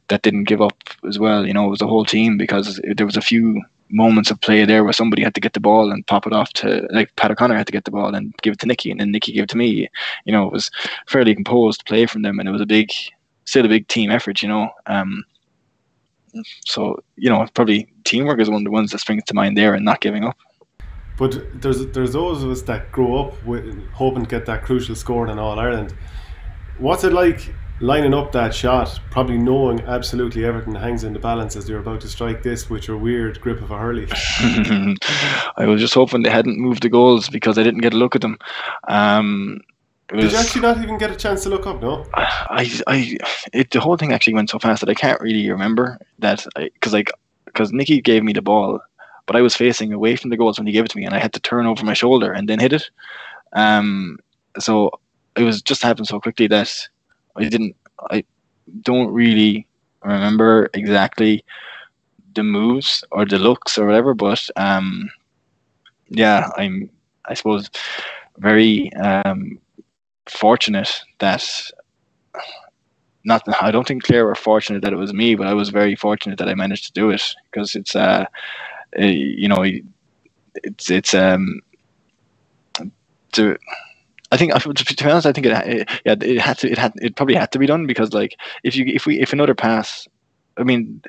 that didn't give up as well. It was a whole team, because there was a few moments of play there where somebody had to get the ball and pop it off to, like, Pat O'Connor had to get the ball and give it to Nicky, and then Nicky gave it to me. It was fairly composed play from them, and it was still a big team effort. So probably teamwork is one of the ones that springs to mind there, and not giving up. But there's those of us that grow up with hoping to get that crucial score in All Ireland. What's it like lining up that shot, probably knowing absolutely everything hangs in the balance as you're about to strike this with your weird grip of a hurley? I was just hoping they hadn't moved the goals, because I didn't get a look at them. Did you actually not even get a chance to look up? No. The whole thing actually went so fast that I can't really remember that, because Nicky gave me the ball, but I was facing away from the goals when he gave it to me, and I had to turn over my shoulder and then hit it. So it was just happened so quickly that I don't really remember exactly the moves or the looks or whatever, but yeah, I'm, I suppose, very fortunate that I don't think Clare were fortunate that it was me, but I was very fortunate that I managed to do it, because it's I think, to be honest, I think it probably had to be done, because like if another pass, I mean,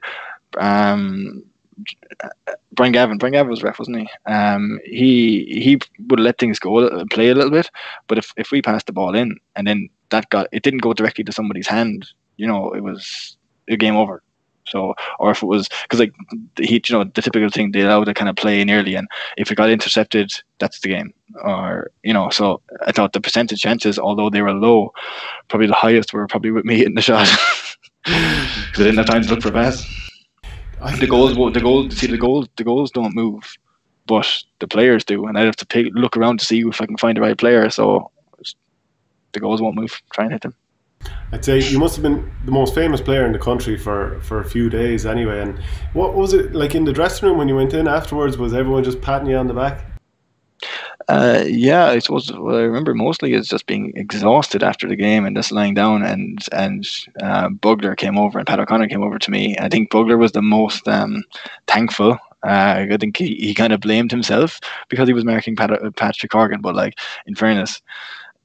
Brian Gavin was ref, wasn't he? He would let things go, play a little bit, but if we passed the ball in and then it didn't go directly to somebody's hand, it was a game over. So, or if it was, because like the typical thing, they allow to kind of play in early, and if it got intercepted, that's the game. Or so I thought the percentage chances, although they were low, probably the highest were probably with me hitting the shot because I didn't have time to look for a pass. The goals don't move, but the players do, and I'd have to look around to see if I can find the right player. So the goals won't move. Try and hit them. I'd say you must have been the most famous player in the country for a few days anyway. And what was it like in the dressing room when you went in afterwards? Was everyone just patting you on the back? Yeah, I suppose what I remember mostly is just being exhausted after the game and just lying down, and Bugler came over and Pat O'Connor came over to me. I think Bugler was the most thankful. I think he kind of blamed himself because he was marking Patrick Corrigan, but like in fairness,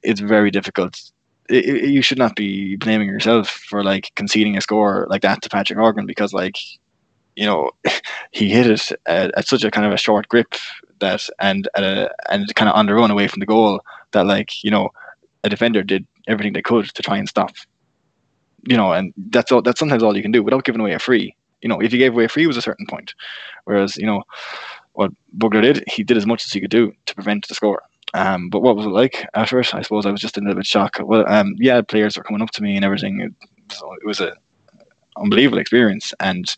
it's very difficult. You should not be blaming yourself for like conceding a score like that to Patrick Corrigan, because like he hit it at such a kind of a short grip that and kind of on the run away from the goal that like a defender did everything they could to try and stop. And that's sometimes all you can do without giving away a free. If you gave away a free, it was a certain point, whereas what Bugler did, he did as much as he could do to prevent the score. But what was it like after it? I suppose I was just a little bit shocked. Well, players were coming up to me and everything. So it was a unbelievable experience, and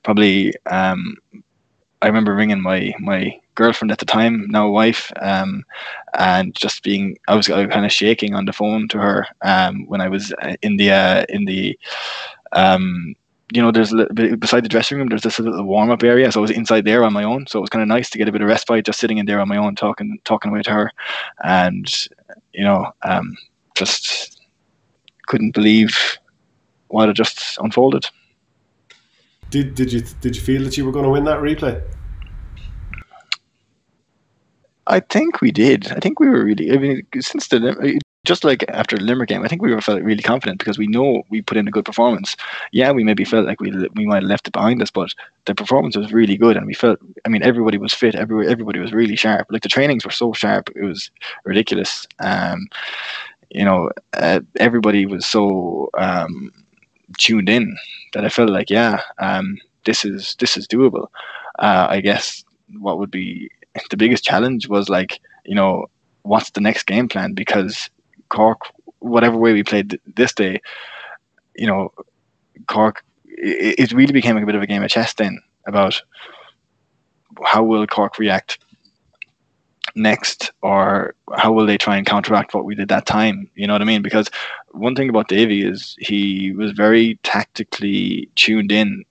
probably I remember ringing my girlfriend at the time, now wife, and just I was kind of shaking on the phone to her when I was in the there's beside the dressing room, there's this little warm up area. So I was inside there on my own. So it was kind of nice to get a bit of respite, just sitting in there on my own, talking away to her, and just couldn't believe what had just unfolded. Did you feel that you were going to win that replay? I think we did. I think we were really. I mean, since just like after the Limerick game, I think we felt really confident because we know we put in a good performance. Yeah, we maybe felt like we might have left it behind us, but the performance was really good, and we felt. I mean, everybody was fit. Everybody was really sharp. Like the trainings were so sharp, it was ridiculous. Everybody was so tuned in that I felt like, this is doable. I guess what would be the biggest challenge was like, what's the next game plan? Because Cork, whatever way we played this day, Cork, it really became a bit of a game of chess then about how will Cork react next, or how will they try and counteract what we did that time? You know what I mean? Because one thing about Davy is he was very tactically tuned in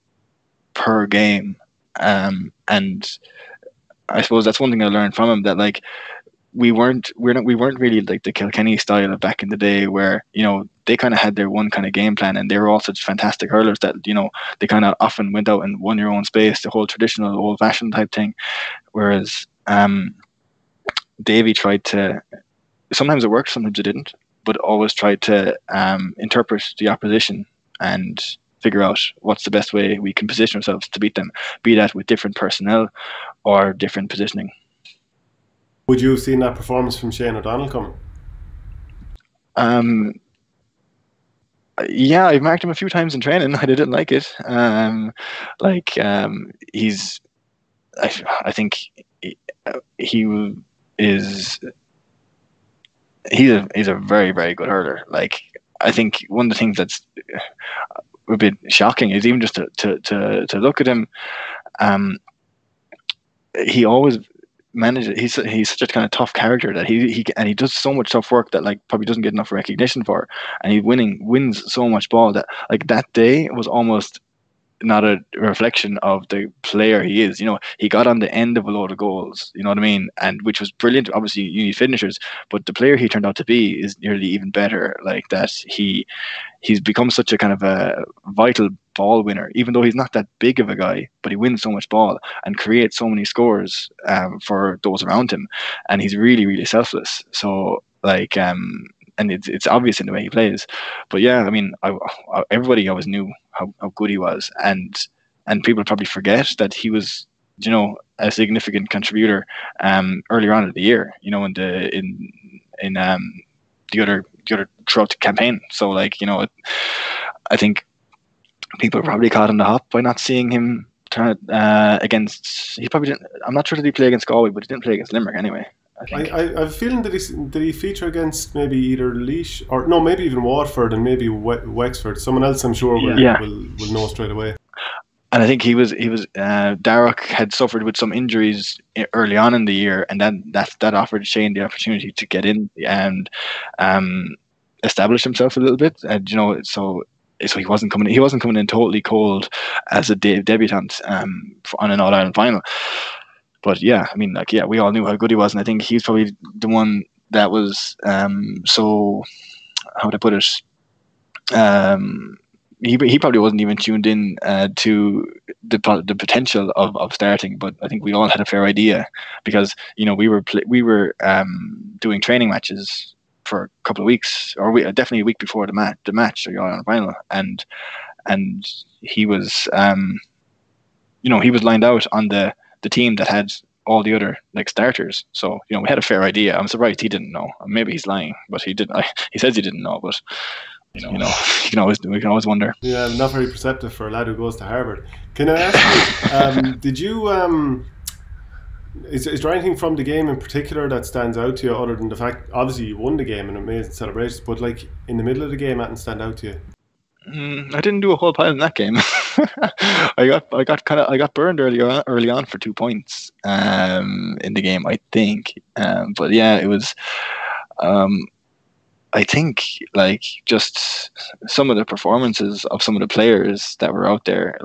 per game, and I suppose that's one thing I learned from him, that like we weren't really like the Kilkenny style of back in the day where they kind of had their one kind of game plan, and they were all such fantastic hurlers that they kind of often went out and won your own space, the whole traditional old fashioned type thing, whereas Davy tried to, sometimes it worked, sometimes it didn't, but always tried to interpret the opposition and figure out what's the best way we can position ourselves to beat them, be that with different personnel or different positioning. Would you have seen that performance from Shane O'Donnell coming? Yeah, I've marked him a few times in training. I didn't like it. He's, I think he's a very, very good hurler. Like, I think one of the things that's a bit shocking is even just to look at him. He always manages. He's such a kind of tough character that he does so much tough work that like probably doesn't get enough recognition for, and he wins so much ball that like that day was almost not a reflection of the player he is. He got on the end of a load of goals, you know what I mean? And which was brilliant. Obviously you need finishers, but the player he turned out to be is nearly even better. Like that he's become such a kind of a vital ball winner, even though he's not that big of a guy, but he wins so much ball and creates so many scores for those around him. And he's really, really selfless. So like, and it's obvious in the way he plays. But yeah, I mean, everybody always knew how good he was, and and people probably forget that he was, a significant contributor earlier on in the year, in the other throughout the campaign. So I think people probably caught in the hop by not seeing him turn against. He probably didn't. I'm not sure that he played against Galway, but he didn't play against Limerick anyway. I have a feeling that he feature against maybe either Laois or no, maybe even Waterford and maybe Wexford. Someone else I'm sure will know straight away. And I think he was Darragh had suffered with some injuries early on in the year, and that offered Shane the opportunity to get in and establish himself a little bit. And so he wasn't coming in totally cold as a debutant on an All-Ireland final. But yeah, I mean, we all knew how good he was, and I think he's probably the one that was so, how would I put it? He probably wasn't even tuned in to the potential of starting, but I think we all had a fair idea because we were doing training matches for a couple of weeks, or definitely a week before the match, or on final, and he was he was lined out on the team that had all the other starters. So we had a fair idea. I'm surprised he didn't know. Maybe he's lying, but he didn't. He says he didn't know, but. We can always wonder. Yeah, not very perceptive for a lad who goes to Harvard. Can I ask you, did you is there anything from the game in particular that stands out to you, other than the fact obviously you won the game and amazing celebrations, but in the middle of the game, that didn't stand out to you? I didn't do a whole pile in that game. I got burned early on for 2 points in the game, I think. But yeah, it was. I think just some of the performances of some of the players that were out there,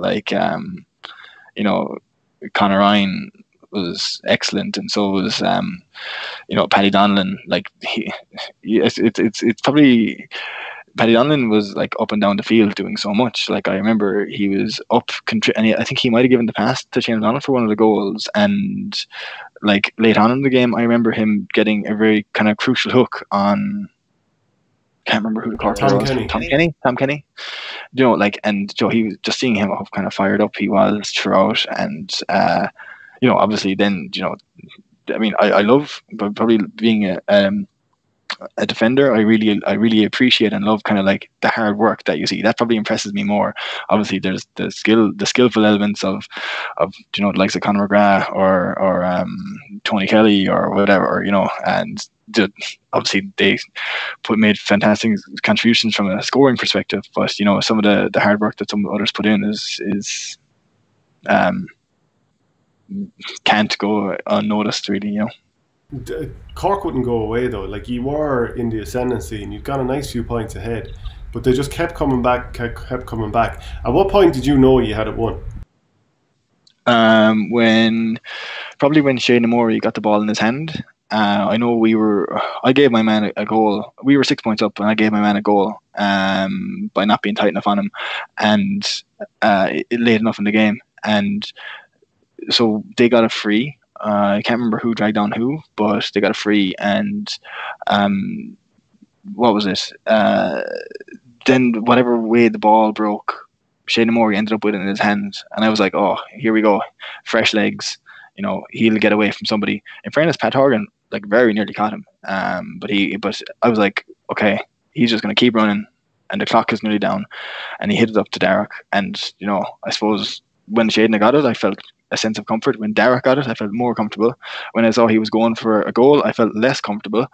Conor Ryan was excellent, and so was Paddy Donlan. It's probably Paddy Donlan was up and down the field doing so much. I remember he was up, and I think he might have given the pass to Shane O'Donnell for one of the goals, and late on in the game, I remember him getting a very kind of crucial hook on. Can't remember who the Cork was. Tom Kenny. He was just seeing him how kind of fired up he was throughout, and obviously then I mean I love, but probably being a defender, I really appreciate and love kind of the hard work that you see. That probably impresses me more. Obviously there's the skillful elements of the likes of Conor McGrath or Tony Kelly or whatever, and obviously they made fantastic contributions from a scoring perspective, but some of the hard work that some others put in is can't go unnoticed, really. Cork wouldn't go away though. You were in the ascendancy and you'd got a nice few points ahead, but they just kept coming back. At what point did you know you had it won? When Shane O'Morey got the ball in his hand. I know I gave my man a goal. We were 6 points up, and I gave my man a goal by not being tight enough on him, and it late enough in the game, and so they got a free. I can't remember who dragged on who, but they got a free, and what was it? Then whatever way the ball broke, Shane O'Morey ended up with it in his hands, and I was like, oh, here we go, fresh legs. He'll get away from somebody. In fairness, Pat Horgan very nearly caught him, but I was like, okay, he's just going to keep running, and the clock is nearly down, and he hit it up to Darragh, and I suppose when Shane got it, I felt a sense of comfort. When Darragh got it, I felt more comfortable. When I saw he was going for a goal, I felt less comfortable.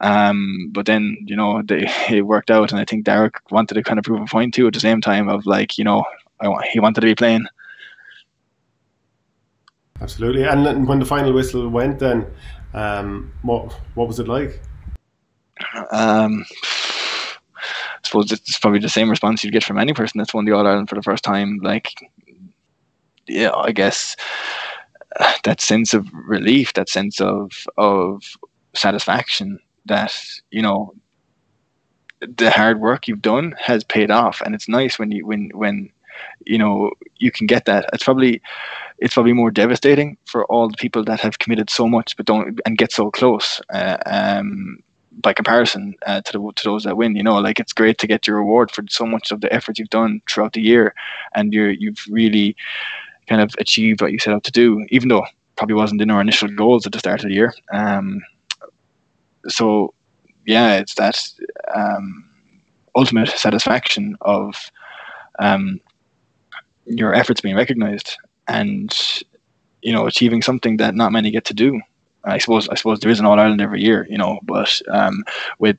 But then it worked out, and I think Darragh wanted to kind of prove a point too at the same time of he wanted to be playing. Absolutely. And when the final whistle went, then what was it like? I suppose it's probably the same response you'd get from any person that's won the All-Ireland for the first time. I guess that sense of relief, that sense of satisfaction that the hard work you've done has paid off, and it's nice when you can get that. It's probably more devastating for all the people that have committed so much but don't and get so close. by comparison to those that win. Like, it's great to get your reward for so much of the effort you've done throughout the year, and you've really kind of achieved what you set out to do, even though probably wasn't in our initial goals at the start of the year. So yeah, it's that ultimate satisfaction of your efforts being recognized, and achieving something that not many get to do. I suppose there is an All Ireland every year, but with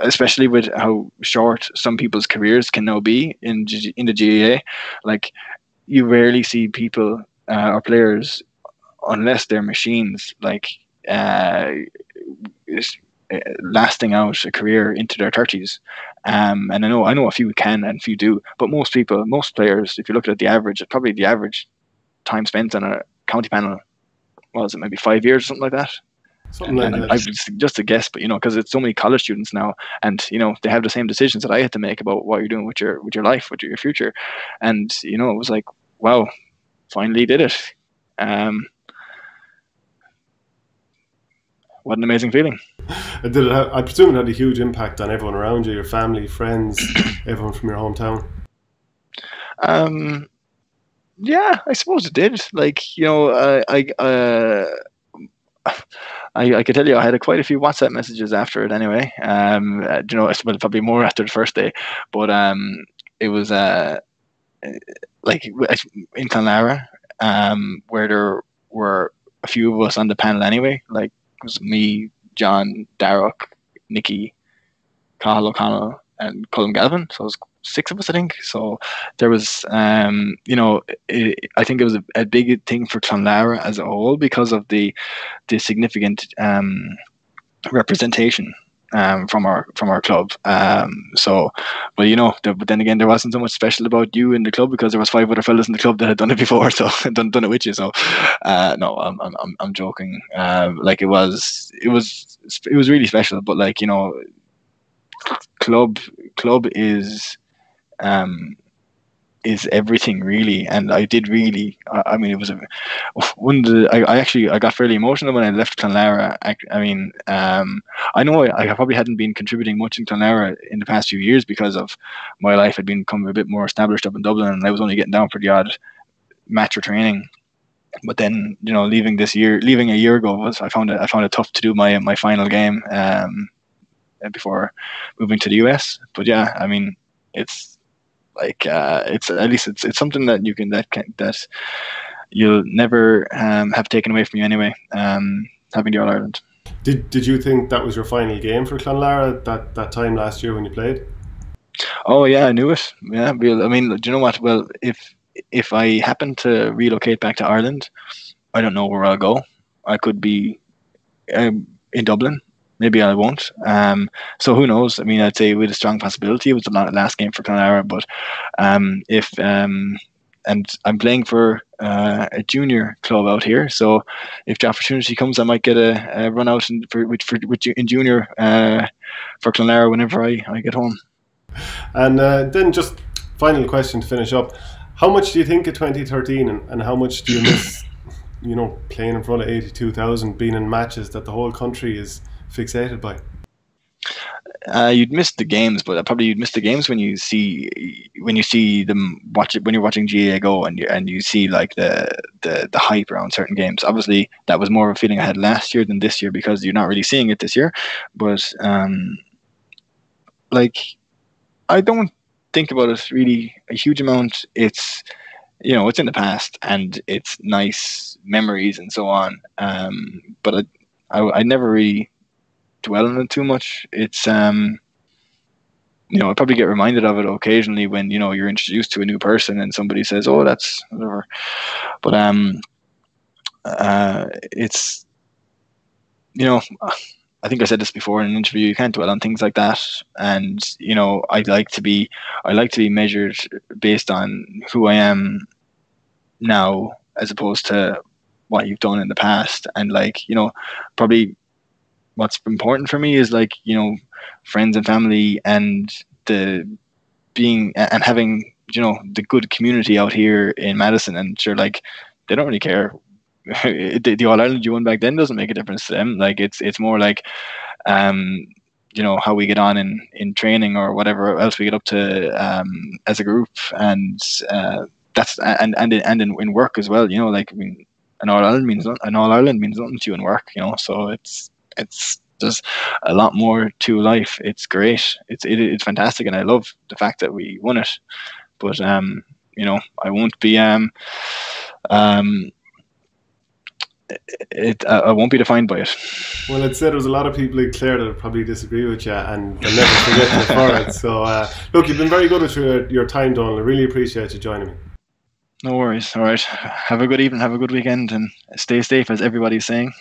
especially with how short some people's careers can now be in the GAA, like, you rarely see people or players, unless they're machines, like lasting out a career into their 30s. And I know a few can and a few do, but most players, if you look at the average, probably the average time spent on a county panel, what was it, maybe 5 years or something like that? Something like that. I just a guess, but because it's so many college students now, and they have the same decisions that I had to make about what you're doing with your life, with your future, and it was like, wow, finally did it. What an amazing feeling. I presume it had a huge impact on everyone around you, your family, friends, everyone from your hometown. Yeah, I suppose it did. Like, I could tell you I had quite a few WhatsApp messages after it anyway. Well, probably more after the first day, but it was like in Clonlara, where there were a few of us on the panel anyway. Like, it was me, John, Darroch, Nicky, Cathal O'Connell, and Colin Galvin. So it was 6 of us, I think. So there was, I think it was a big thing for Clonlara as a whole because of the significant representation from our club. But then again, there wasn't so much special about you in the club because there was 5 other fellas in the club that had done it before, so done it with you. So no, I'm joking. Like, it was really special, but like, club is everything really, and I did really. I mean, it was I got fairly emotional when I left Clonlara. I know I probably hadn't been contributing much in Clonlara in the past few years because of my life had become a bit more established up in Dublin, and I was only getting down for the odd match or training. But then, leaving a year ago, I found it tough to do my final game before moving to the US. But yeah, I mean, it's like it's at least it's something that that you'll never have taken away from you anyway. Having the All Ireland. Did you think that was your final game for Clonlara that time last year when you played? Oh yeah, I knew it. Yeah, I mean, do you know what? Well, if I happen to relocate back to Ireland, I don't know where I'll go. I could be in Dublin. Maybe I won't. So who knows? I mean, I'd say with a strong possibility it was the last game for Clonlara. But and I'm playing for a junior club out here. So if the opportunity comes, I might get a run out in junior for Clonlara whenever I get home. And then just final question to finish up. How much do you think of 2013 and how much do you miss, playing in front of 82,000, being in matches that the whole country is fixated by? You'd miss the games, but probably you'd miss the games when you see them when you're watching GAA go and you see like the hype around certain games. Obviously, that was more of a feeling I had last year than this year because you're not really seeing it this year. But like, I don't think about it really a huge amount. It's it's in the past and it's nice memories and so on. But I never really dwell on it too much. It's I probably get reminded of it occasionally when you're introduced to a new person and somebody says, "Oh, that's whatever." But it's I think I said this before in an interview. You can't dwell on things like that, and I like to be measured based on who I am now as opposed to what you've done in the past. And probably what's important for me is friends and family and having the good community out here in Madison. And sure, they don't really care the All Ireland you won back then doesn't make a difference to them. Like it's more like, how we get on in training or whatever else we get up to as a group, and that's and in work as well. Like, I mean, an All Ireland means nothing to you in work. So it's there's a lot more to life. It's great. It's fantastic, and I love the fact that we won it. But I won't be I won't be defined by it. Well, I'd say there's a lot of people in Clare that would probably disagree with you, and they'll never forget you for it. So, look, you've been very good with your time, Domhnall. I really appreciate you joining me. No worries. All right. Have a good evening. Have a good weekend, and stay safe, as everybody's saying.